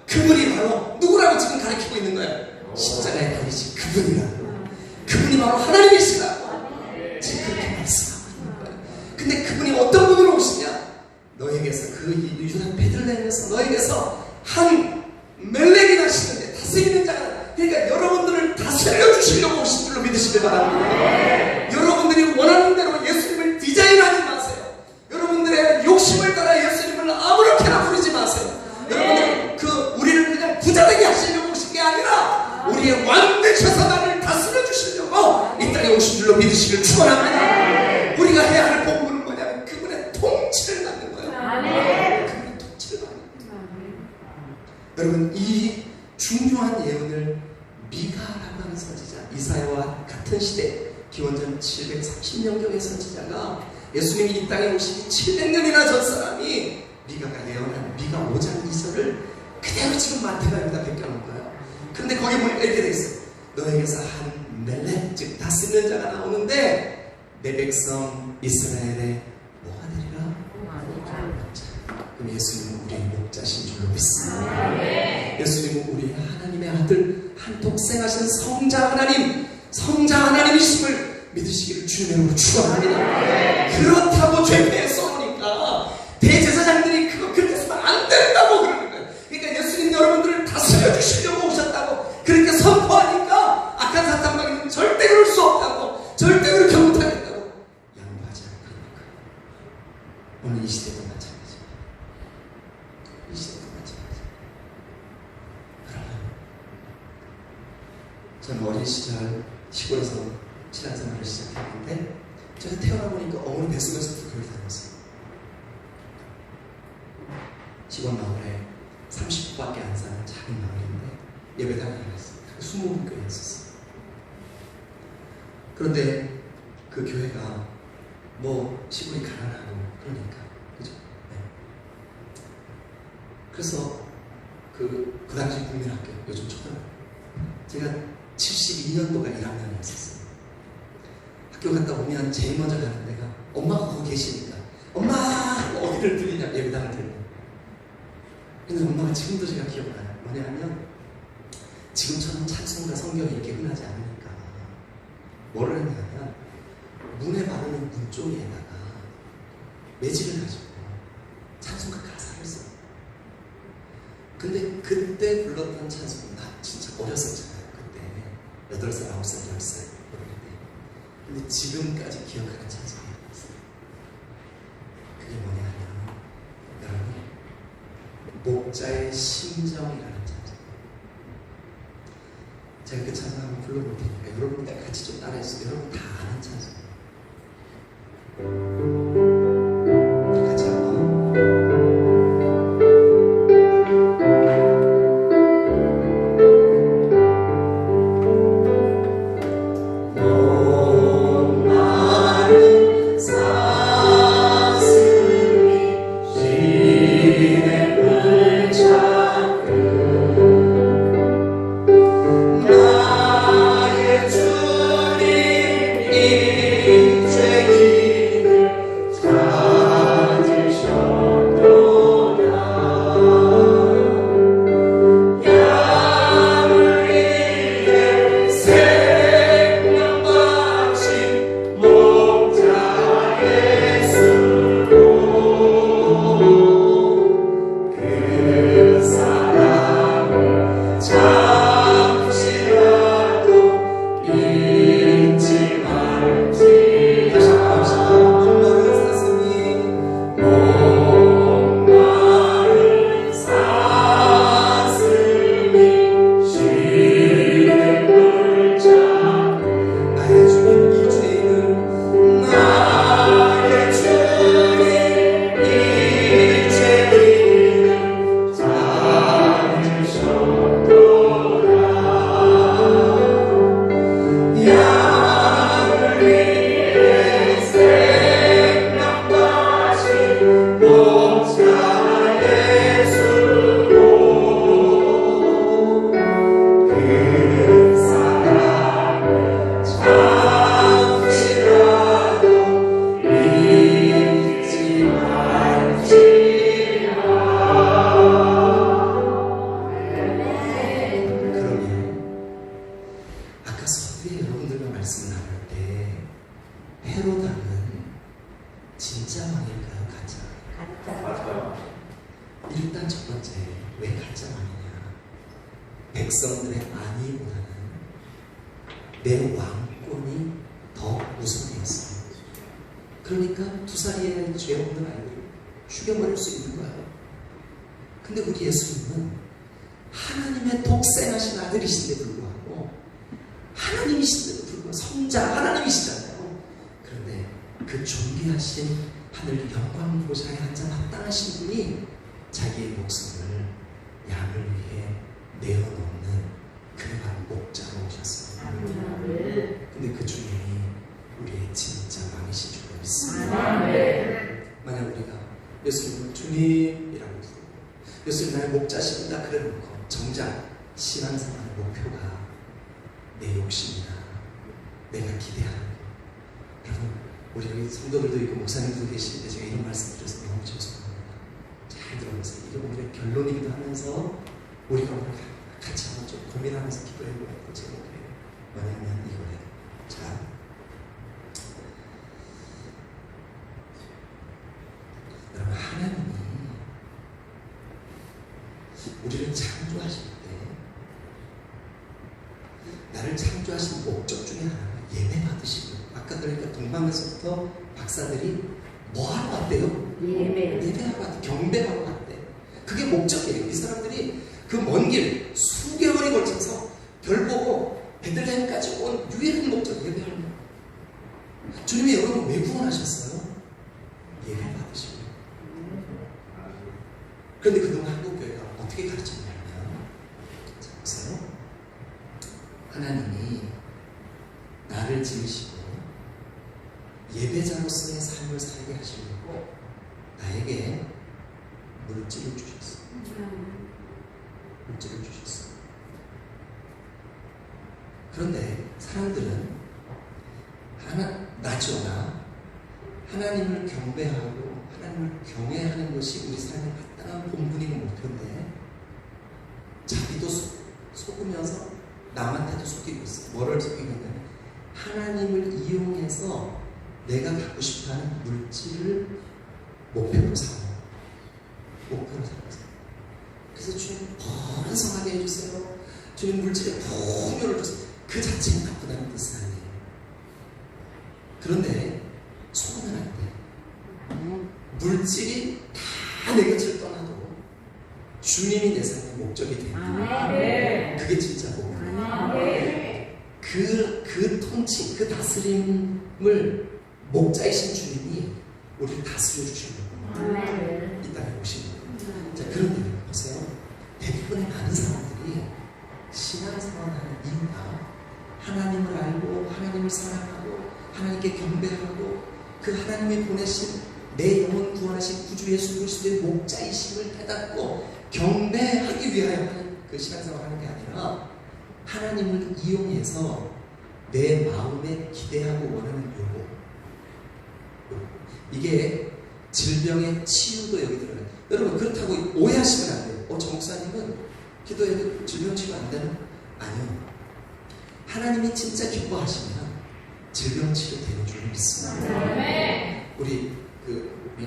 그분이 바로 누구라고 지금 가르치고 있는 거예요. 십자가에 달리신 그분이라고. 그분이 바로 하나님이시라고 지금 그렇게 말씀하고 있는 거예요. 근데 그분이 어떤 분으로 오시냐? 너에게서 그 유다 베들레헴에서 너에게서 한 멜렉이 나시는데 다스리는 자가, 그러니까 여러분들을 다스려 주시려고 오신 줄로 믿으시길 바랍니다. 여러분들이 원하는 대로 예수님을 디자인하지 마세요. 여러분들의 욕심을 따라 예수님을 아무렇게나 부르지 마세요. 여러분들 우리를 그냥 부자 되게 하시려고 오신 게 아니라 우리의 왕 되셔서 나를 다스려 주시려고 이 땅에 오신 줄로 믿으시길 축원합니다. 우리가 해야 할 공부는 뭐냐면 그분의 통치를 받는 거예요. 그분의 통치를 받는 거예요. 여러분 이 중요한 예언을 미가라고 하는 선지자, 이사야와 같은 시대 기원전 730년경의 선지자가 예수님이 이 땅에 오시기 700년이나 전 사람이 미가가 예언한 미가 5장 2절을 그대로 지금 마태복음에다 베껴놓은 거예요. 그런데 거기 보니까 이렇게 돼 있어요. 너에게서 한 멜렉, 즉 다스리는 자가 나오는데 내 백성 이스라엘의 뭐가 되리라? 그럼 예수님은 우리의 목자신 줄로 믿습니다. 예수님은 우리의 하나님의 아들, 한 독생하신 성자 하나님이심을 믿으시기를 주님의 이름으로 축원합니다. 그렇다고 죄패에 써놓으니까 대제사장들이 그거 그렇게 쓰면 안 된다고 그러는 거예요. 그러니까 예수님 여러분들을 다스려 주시려고 오셨다고 그렇게 선 저는 어린 시절 시골에서 신앙생활을 시작했는데 제가 태어나 보니까 어머니 뱃속에서도 교회를 다녔어요. 시골 마을에 30분밖에 안 사는 작은 마을인데 예배당을 다녔어요. 20분 교회였었어요. 그런데 그 교회가 뭐 시골이 가난하고 그러니까 그죠? 네. 그래서 그 당시 국민학교, 요즘 초등학교, 제가 72년도가 1학년이었었어요. 학교 갔다 오면 제일 먼저 가는 데가 엄마가 거기 계시니까 엄마! 어디를 들리냐? 예배당을 들고. 근데 엄마가 지금도 제가 기억나요. 뭐냐면 지금처럼 찬송과 성경이 이렇게 흔하지 않으니까 뭐를 했냐면 문에 바르는 문종이에다가 매직을 가지고 찬송가 가사를 써요. 근데 그때 불렀던 찬송이 나 진짜 어렸었잖아요. 그때 8살, 9살, 10살 그런데 근데 지금까지 기억하는 찬송이 있어요. 그게 뭐냐면 여러분 목자의 심정이라는 찬송. 제가 그 찬송 한번 불러볼 테니까 여러분과 같이 좀 따라해주세요. 여러분 다 아는 찬송. 우리 같이 한번. 백성들의 안위보다는 내 왕권이 더 우선이었어요. 그러니까 2살이의 죄 없는 아이들을 죽여버릴 수 있는 거예요. 근데 우리 예수님은 하나님의 독생하신 아들이신데 불구하고 하나님이신데도 불구하고 성자 하나님이시잖아요. 그런데 그 존귀하신 하늘 영광 보좌에 앉아 마땅하신 분이 자기의 목숨을 양을 위해 내어놓는 그러한 목자로 오셨어요. 근데 그 주님이 우리의 진짜 왕이신 줄로 믿습니다. 만약 우리가 예수님을 주님이라고 부르고 예수님 나의 목자십니다 그래놓고 정작 신앙생활의 목표가 내 욕심이나 내가 기대하는 것. 여러분 우리 여기 성도들도 있고 목사님들도 계시는데 제가 이런 말씀 드려서 너무 죄송합니다. 잘 들어보세요. 이게 오늘의 결론이기도 하면서 우리가 오늘 같이 한번 좀 고민하면서 기도해보는 그 제목이에요. 뭐냐면 이거예요. 자, 여러분 하나님이 우리를 창조하실 때 나를 창조하신 목적 중에 하나가 예배 받으시고 아까 그러니까 동방에서부터 박사들이 뭐하러 왔대요? 예배하러 왔대. 경배하러 왔대. 그게 목적이에요. 이 사람들이 그 먼 길 수개월이 걸쳐서 별 보고 여러분 왜 구원하셨어요? 예배 받으시고. 그런데 그동안 한국교회가 어떻게 가르쳤냐면, 자 보세요. 하나님이 나를 지으시고 예배자로서의 삶을 살게 하시려고 나에게 물질을 주셨어. 물질을 주셨어. 그런데 사람들은 나저나 하나님을 경배하고 하나님을 경외하는 것이 우리 삶의 마땅한 본분이고 목표인데 자기도 속으면서 남한테도 속이고 있어. 뭐를 속이고 있냐면 하나님을 이용해서 내가 갖고 싶어하는 물질을 목표로 삼아. 목표로 삼아서. 그래서 주님 번성하게 해주세요. 주님 물질에 풍요를 주세요. 그 자체는 나쁘다는 뜻은 아니에요. 그런데 속으면 안 돼. 물질이 다 내 곁을 떠나도 주님이 내 삶의 목적이 됩니다. 그게 진짜 복음이에요. 그 통치, 그 다스림을 목자이신 주님이 우리를 다스려 주시려고 이 땅에 오신 거예요. 자, 그런데 보세요. 대부분의 많은 사람들이 신앙생활을 하는 이유가 하나님을 알고 하나님을 사랑하고 하나님께 경배하고 그 하나님이 보내신 내 영혼 구원하신 구주 예수 그리스도의 목자이심을 깨닫고 경배하기 위하여 하는 그 신앙생활을 하는 게 아니라 하나님을 이용해서 내 마음에 기대하고 원하는 요구. 이게 질병의 치유도 여기 들어가요. 여러분 그렇다고 오해하시면 안 돼요. 저 목사님은 기도해도 질병 치유 안 되는? 아니요. 하나님이 진짜 기뻐하시면 질병 치유 되는 줄 믿습니다. 우리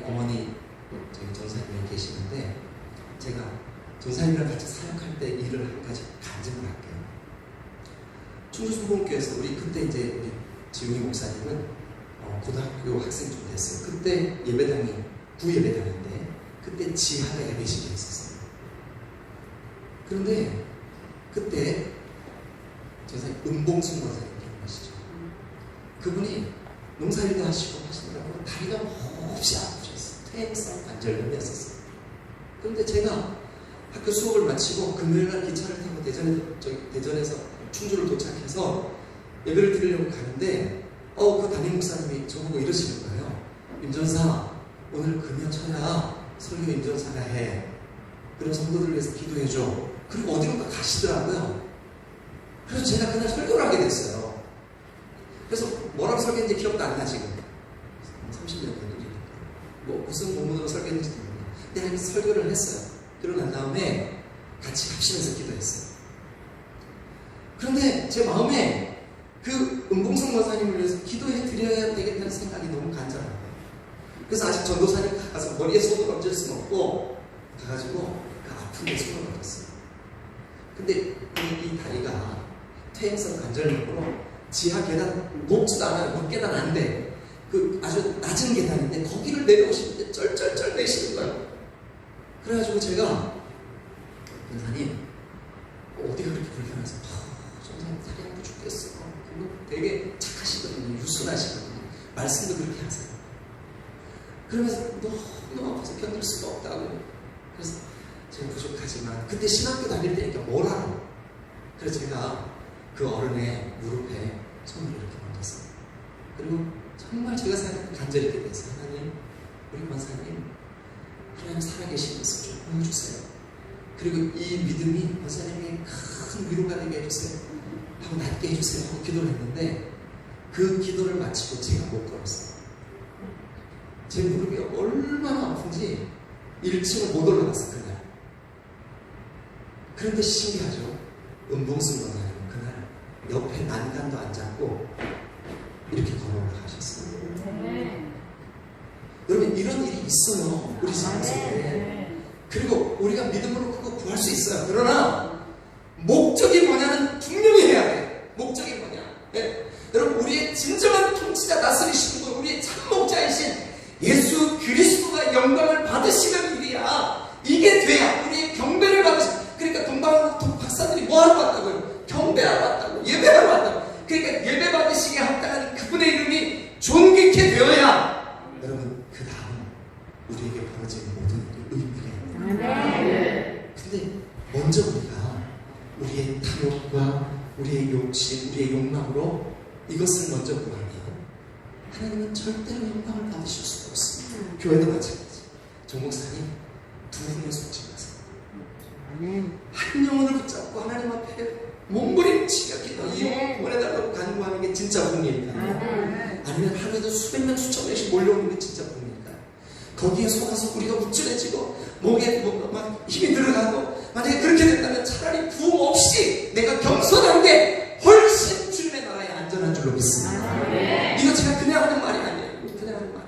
어머니 저희 전사님이 계시는데 제가 전사님이랑 같이 사역할 때 일을 한 가지 간증을 할게요. 충주순복음교회에서 우리 그때 이제 우리 지웅이 목사님은 고등학교 학생 좀 됐어요. 그때 예배당이 구예배당인데 그때 지하가 예배실이 있었어요. 그런데 그때 전사님 은봉순 권사님 기억나시죠? 그분이 농사일도 하시고 하시느라고 다리가 몹시 아프셨어요. 퇴행성 관절염이었었어요. 그런데 제가 학교 수업을 마치고 금요일날 기차를 타고 대전에서 충주를 도착해서 예배를 드리려고 가는데 그 담임 목사님이 저보고 이러시는 거예요. 임전사 오늘 금요철야 설교 임전사가 해. 그런 성도들을 위해서 기도해줘. 그리고 어디론가 가시더라고요. 그래서 제가 그날 설교를 하게 됐어요. 그래서 뭐라고 설교했는지 기억도 안 나 지금. 30년 전 일이니까. 무슨 본문으로 설교했는지도 몰라. 내가 설교를 했어요. 그러고 난 다음에 같이 합심해서 기도했어요. 그런데 제 마음에 그 은봉성 권사님을 위해서 기도해 드려야 되겠다는 생각이 너무 간절한 거예요. 그래서 아직 전도사님 가서 머리에 손을 얹을 수는 없고 가가지고 그 아픈 데 손을 얹었어요. 근데 이 다리가 퇴행성 관절염으로 지하 계단 높지도 않아요. 6계단 안 돼. 그 아주 낮은 계단인데 거기를 내려오실 때 쩔쩔쩔 내시는 거예요. 그래가지고 제가 권사님 어디가 그렇게 불편해서 선생님 다리 아파 죽겠어. 그리고 되게 착하시거든요. 유순하시거든요. 말씀도 그렇게 하세요. 그러면서 너무 아파서 견딜 수가 없다고. 그래서 제가 부족하지만 그때 신학교 다닐 때니까 뭘 알아. 그래서 제가 그 어른의 무릎에 손을 이렇게 얹었어요. 그리고 정말 제가 생각한 간절히 기도했어요. 하나님, 우리 권사님 하나님 살아계신 것을 좀 보여주세요. 그리고 이 믿음이 권사님에게 큰 위로가 되게 해주세요. 하고 낫게 해주세요. 하고 기도를 했는데 그 기도를 마치고 제가 못 걸었어요. 제 무릎이 얼마나 아픈지 1층을 못 올라갔어요. 그날. 그런데 신기하죠. 은봉순 권사님은 그날 옆에 난간도 안 잡고 이렇게 걸어 올라가셨어요. 여러분 이런 일이 있어요. 우리 삶 속에. 그리고 우리가 믿음으로 그거 구할 수 있어요. 그러나 목적이 뭐냐는 분명히 해야 돼. 목적이 뭐냐. 네. 여러분 우리의 진정한 통치자 다스리시는 분, 우리의 참 목자이신 예수 그리스도가 영광을 받으시는 일이야. 이게 돼야 우리의 경배를 받으시는. 그러니까 동방학 박사들이 뭐하러 왔다고요? 경배하러 왔다고. 예배하러 왔다고. 그러니까 예배 받으시기에 합당한 그분의 이름이 존귀케 되어 탐욕과 우리의 욕심, 우리의 욕망으로 이것을 먼저 구하면 하나님은 절대로 영광을 받으실 수가 없습니다. 교회도 마찬가지. 정 목사님, 두 분의 속지 마세요. 한 영혼을 붙잡고 하나님 앞에 몸부림치며 기도 이용원해달라고 간구하는 게 진짜 복입니다. 아니면 하루에도 수백 명 수천 명씩 몰려오는 게 진짜 복입니다. 거기에 속아서 우리가 우쭐해지고 목에 막 힘이 들어가고, 만약에 그렇게 된다면 차라리 부흥 없이 내가 겸손한 게 훨씬 주님의 나라에 안전한 줄로 믿습니다. 이거 제가 그냥 하는 말이 아니에요. 그냥 하는 말.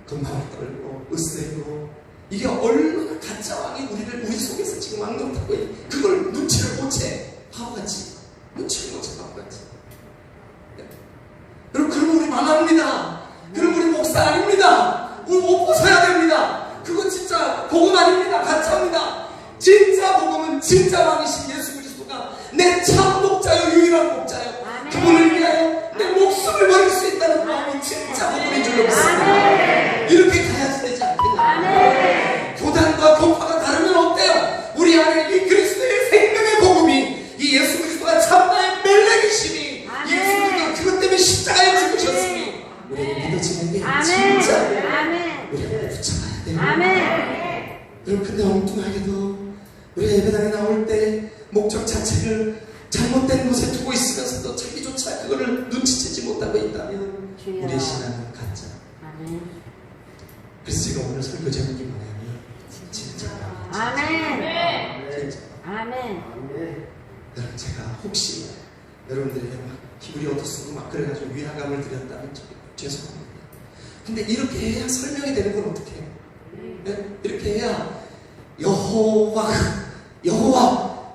금방을 떨고 으스대고, 이게 얼마나 가짜 왕이 우리 속에서 지금 왕노릇하고 있는, 그걸 눈치를 못 채 바보같이, 눈치를 못 채 바보같이. 여러분, 그러면 우리 망합니다. 그러면 우리 목사 아닙니다. 우리 못 벗어야 됩니다. 그거 진짜 복음 아닙니다. 가짜입니다. 진짜 복음은 진짜 왕이신 예수 그리스도가 내 참 목자요, 유일한 목자요, 그분을 위하여 내 목숨을 버릴 수 있다는 마음이 진짜 복음인 줄로 믿습니다. 이렇게 가야지 되지 않겠냐. 교단과 교파가 다르면 어때요? 우리 안에 이 그리스도의 생명의 복음이, 이 예수 그리스도가 참나의 멜레기심이, 예수 그리스도가 그것 때문에 십자가에 죽으셨으니 우리는 믿어지는 게 진짜 우리가 붙잡아야 돼요. 여러분, 근데 엉뚱하게도 우리가 예배당에 나올 때 목적 자체를 잘못된 곳에 두고 있으면서도 자기조차 그거를 눈치채지 못하고 있다면 우리의 신앙은 가짜. 그래서 제가 오늘 설교 제목이 뭐냐면 진짜 진짜. 여러분, 제가 혹시 여러분들에게 막 기분이 어떻고 막 그래가지고 위화감을 드렸다면 죄송합니다. 근데 이렇게 해야 설명이 되는 건 어떻게 해요? 네? 이렇게 해야 여호와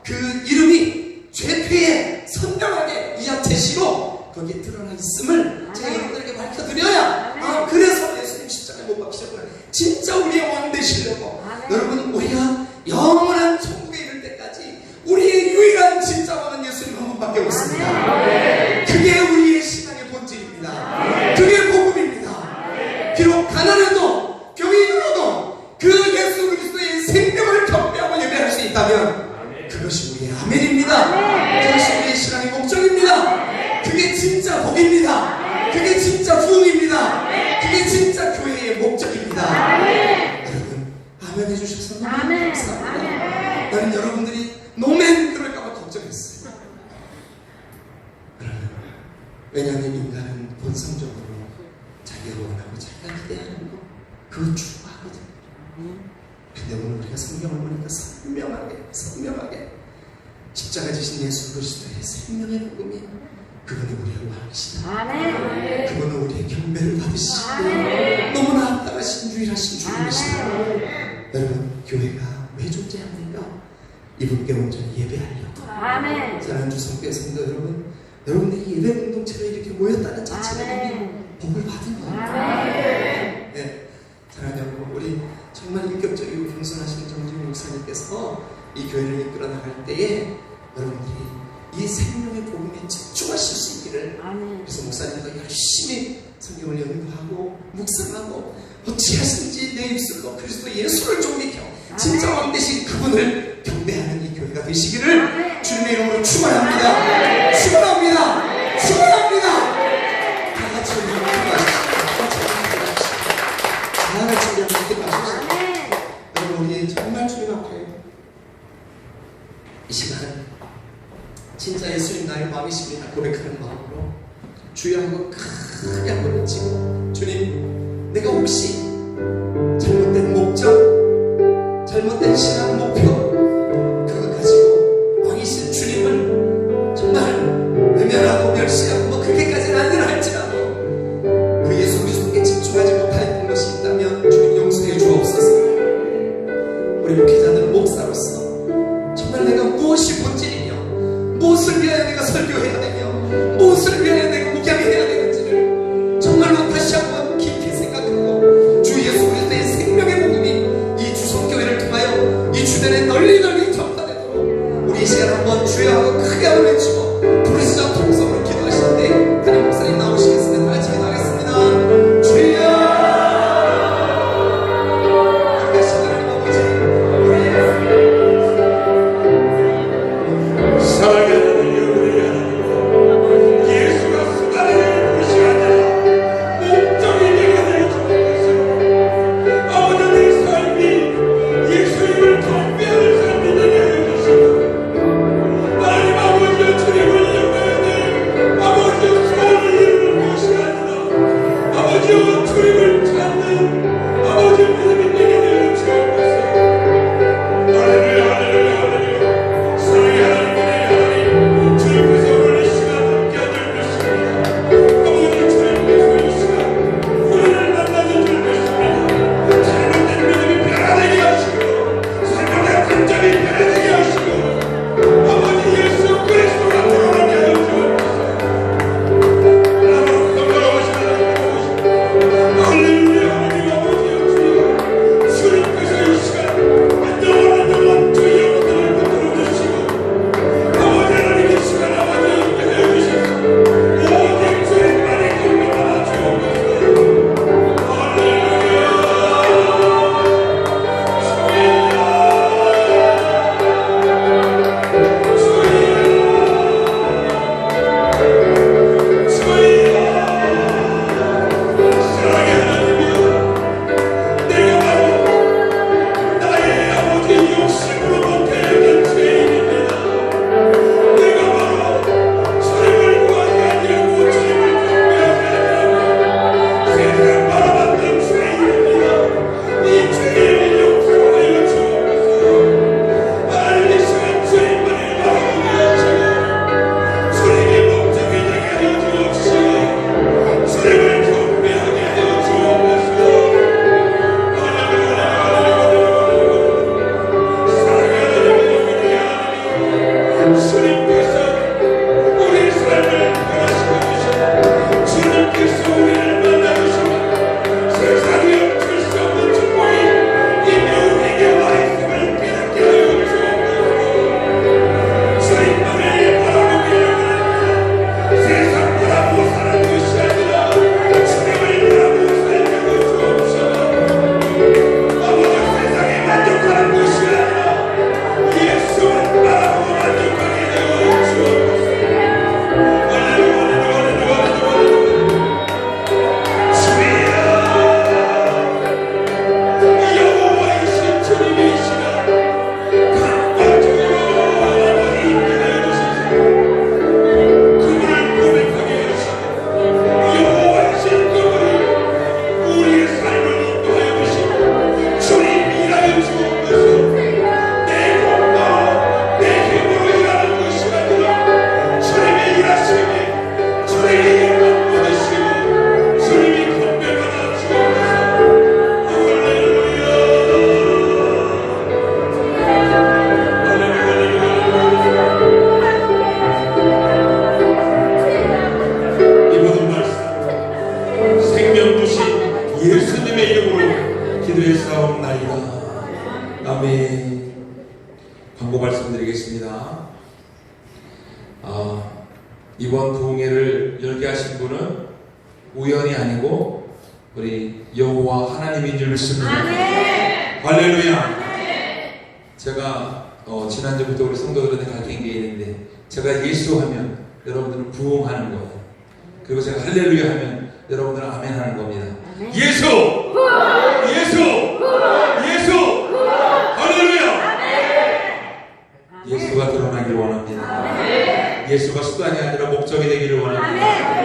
그 이름이 죄패에 선명하게 이하테시로 거기에 드러나 있음을 제가 여러분들에게 밝혀드려야, 그래서 예수님 십자가에 못 박히셨구나. 진짜 우리의 왕 되시려고. 여러분, 우리가 영원한 천국에 이를 때까지 우리의 유일한 진짜 왕은 예수님 한 분밖에 없습니다. 그게 우리의 신앙의 본질입니다. 그게 복음입니다. 비록 가난해도 교인으로도 그 예수 그리스도의 생명을 경배하고 예배할 수 있다면 그것이 우리의 아멘입니다. 그것이 우리의 신앙의 목적입니다. 그게 진짜 복입니다. 그게 진짜 부흥입니다. 그게 진짜 교회의 목적입니다. 여러분, 아멘 해주셔서 너무 감사합니다. 나는 여러분들이 노멘 그럴까봐 걱정했어요. 왜냐하면 인간은 본성적으로 자기가 원하고 자기가 기대하는 거 그거 추구하거든요. 근데 오늘 우리가 성경을 보니까 선명하게 십자가 지신 예수 그리스도의 생명의 복음이, 그분이 우리의 왕이시다. 그분은 우리의 경배를 받으시고 너무나 합당하신 유일하신 주님이시다. 여러분, 교회가 왜 존재합니까? 이분께 온전히 예배하려고. 사랑하는 주성교회 성도 여러분, 여러분들이 예배 공동체로 이렇게 모였다는 자체가 이미 복을 받은 거예요. 네, 사랑하는 여러분, 우리 정말 인격적이고 겸손하신 정진 목사님께서 이 교회를 이끌어 나갈 때에 여러분들이 이 생명의 복음에 집중하실 수 있기를. 그래서 목사님도 열심히 성경을 연구하고 묵상하고 어찌하신지 내 입술로 그리스도 예수를 존귀켜 진짜 왕 되신 그분을 경배하는 이 교회가 되시기를 주님의 이름으로 축원합니다. 축원합니다. 축원합니다. 다 같이 우리 다 같이 우리 함께 마시죠. 여러분, 우리 정말 주님 앞에 이 시간 진짜 예수님 나의 마음이십니다 고백하는 마음으로 주여 하고 크게 한번 외치고, 주님, 내가 혹시 잘못된 목적, 잘못된 신앙 목표 그거 가지고 왕이신 주님을 정말 외면하고 멸시하고 뭐 그렇게까지는 아니라 할지라도 그 예수 그리스도께 집중하지 못했던 것이 있다면 주님 용서해 주옵소서. 우리 목회자들은 목사로서 정말 내가 무엇이 본질이며 무엇을 위하여 내가 설교해야 되며 무엇을 위하여 내가 목양해야 되는지를 정말로 다시 한번 깊이 생각하고 주 예수 그리스도의 생명의 복음이 이 주성교회를 통하여 이 주변에 널리 전파되도록 우리 이 시간 한번 주여 하고 크게 한번 외치고 부르짖어 통성으로 기도하실 때 담임 목사님 나오시겠습니다. 다 같이 기도하겠습니다. 주여, 하나님 아버지, 우리 말씀드리겠습니다. 이번 부흥회를 열게 하신 분은 우연이 아니고 우리 여호와 하나님인 줄 믿습니다. 할렐루야. 제가 지난주부터 우리 성도들한테 가르친 게 있는데, 제가 예수 하면 여러분들은 부흥하는 거예요. 그리고 제가 할렐루야 하면 여러분들은 아멘 하는 겁니다. 아멘. 예수! 예수! 예수! 할렐루야! 예수가 드러나길 원합니다. 예수가 수단이 아니라 목적이 되기를 원합니다.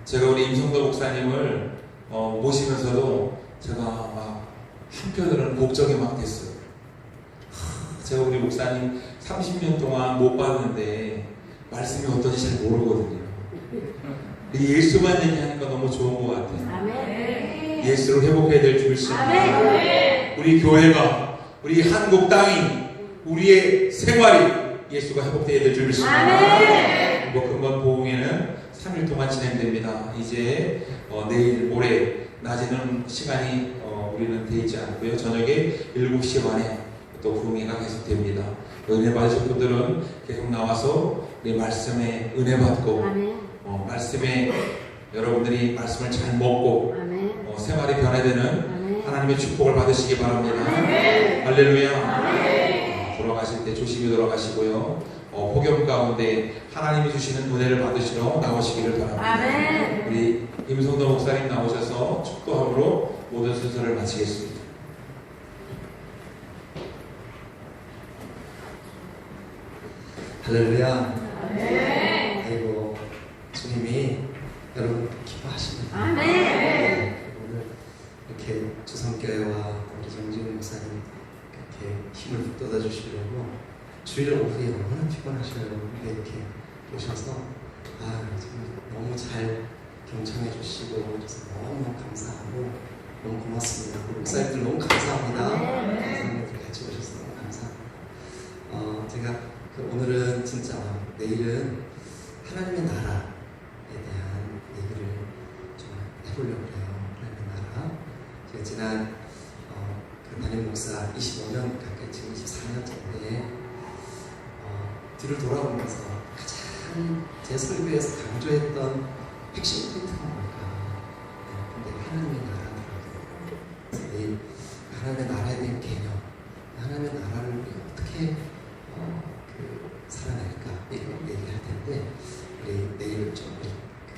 제가 우리 임성도 목사님을 모시면서도 제가 막 한편으로는 걱정이 막 됐어요. 제가 우리 목사님 30년 동안 못 봤는데 말씀이 어떤지 잘 모르거든요. 예수만 얘기하니까 너무 좋은 것 같아요. 예수를 회복해야 될 줄 믿습니다. 우리 교회가, 우리 한국 땅이, 우리의 생활이 예수가 회복되어야 될 줄 믿습니다. 금번 보응회는 3일 동안 진행됩니다. 이제 내일, 모레 낮에는 시간이 우리는 되어 있지 않고요. 저녁에 7시 반에 또 부흥회가 계속됩니다. 은혜 받으실 분들은 계속 나와서 우리 말씀에 은혜 받고, 말씀에 여러분들이 말씀을 잘 먹고 생활이 변화되는 하나님의 축복을 받으시기 바랍니다. 할렐루야. 돌아가실 때 조심히 돌아가시고요. 폭염 가운데 하나님이 주시는 은혜를 받으시러 나오시기를 바랍니다. 우리 임성도 목사님 나오셔서 축도함으로 모든 순서를 마치겠습니다. 할렐루야. 아이고, 주님이 여러분 기뻐하십니다. 오늘 이렇게 주성교회와 우리 정지훈 목사님 이렇게 힘을 북돋아 주시려고 주일 오후에 얼마나 피곤하셔요. 근데 이렇게 오셔서 정말 너무 잘 경청해 주시고 그래서 너무 감사하고 너무 고맙습니다. 우리 목사님들 너무 감사합니다. 목사님들 같이 오셔서 너무 감사합니다. 제가 오늘은 진짜 내일은 하나님의 나라에 대한 얘기를 좀 해보려고 해요. 하나님의 나라. 제가 지난 담임 목사 25년 가까이 지금 24년째인데 뒤를 돌아보면서 가장 제 설교에서 강조했던 핵심 포인트가 뭘까? 근데 하나님의 나라더라고요. 그래서 내일 하나님의 나라에 대한 개념, 하나님의 나라를 우리가 어떻게 살아낼까 이런 얘기를 할 텐데, 우리 내일 좀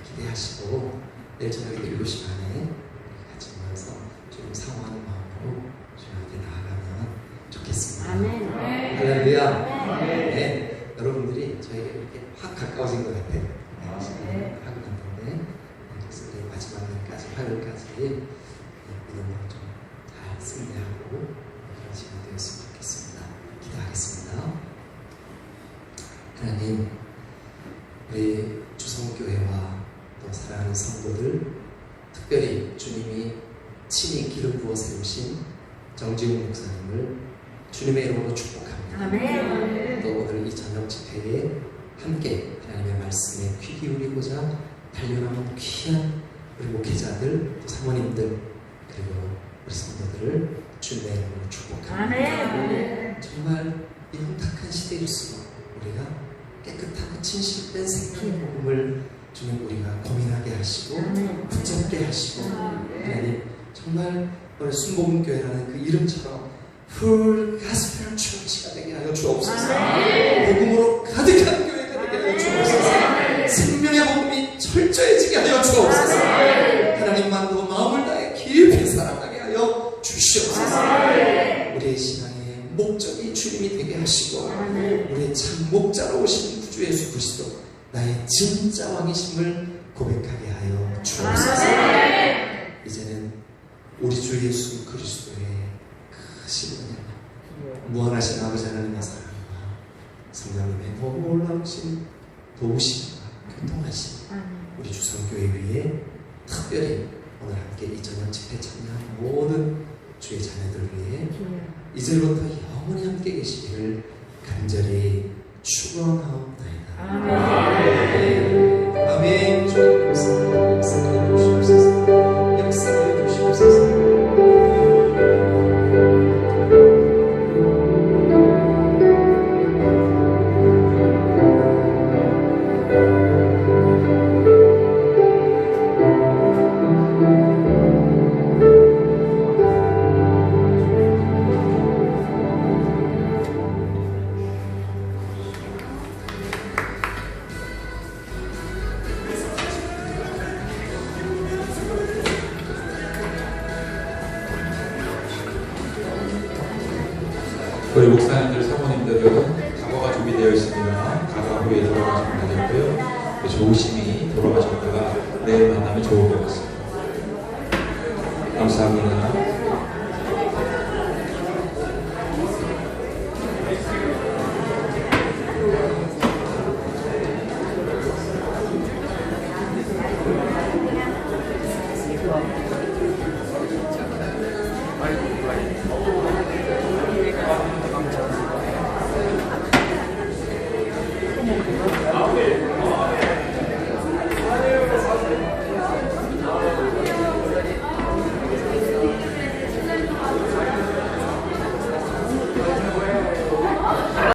기대하시고 내일 저녁에 7시 반에 같이 모여서 좀 사모하는 마음으로 주님께 나아가면 좋겠습니다. 할렐루야. 네, 여러분들이 저에게 이렇게 확 가까워진 것 같아요. 하고 있는데, 그래서 우리 마지막 날까지, 화요일까지 믿음으로 좀 잘 승리하고 그런 시간 되었으면 좋겠습니다. 기도하겠습니다. 하나님, 우리 주성교회와 또 사랑하는 성도들, 특별히 주님이 친히 기름 부어 세우신 정지훈 목사님을 주님의 이름으로 축복합니다. 또 오늘 이 저녁 집회에 함께 하나님의 말씀에 귀 기울이고자 달려나온 귀한 우리 목회자들, 또 사모님들, 그리고 우리 성도들을 주님의 이름으로 축복합니다. 정말 이 혼탁한 시대일수록 우리가 깨끗하고 진실된 생명의 복음을 주님 우리가 고민하게 하시고 붙잡게 하시고, 하나님 정말 우리 순복음교회라는 그 이름처럼 풀 가스펠 처치가 되게 하여 주옵소서. 복음으로 가득한 교회가 되게 하여 주옵소서. 생명의 복음이 철저해지게 하여 주옵소서. 하나님만도 마음을 다해 깊이 사랑하게 하여 주시옵소서. 우리의 신앙의 목적이 주님이 되게 하시고, 우리의 참 목자로 오신 구주 예수 그리스도 나의 진짜 왕이심을 고백하게 하여 주옵소서. 이제는 우리 주 예수 그리스도의 크신 은혜와 무한하신 아버지 하나님의 사랑과 성령님의 놀라우신 도우심과 교통하심 우리 주성교회 위에 특별히 오늘 함께 이 저녁 집회 참여한 모든 주의 자녀들 위해 이제부터 영원히 함께 계시기를 간절히 축원하옵나이다. 아멘. 주님 역사하여 주시옵소서. 역사하여 주시옵소서. 우리 목사님들, 사모님들은 각오가 준비되어 있습니다. 각오 후에 돌아가시면 되겠고요. 조심히 돌아가셨다가 내일 만나면 좋을 것 같습니다. 감사합니다.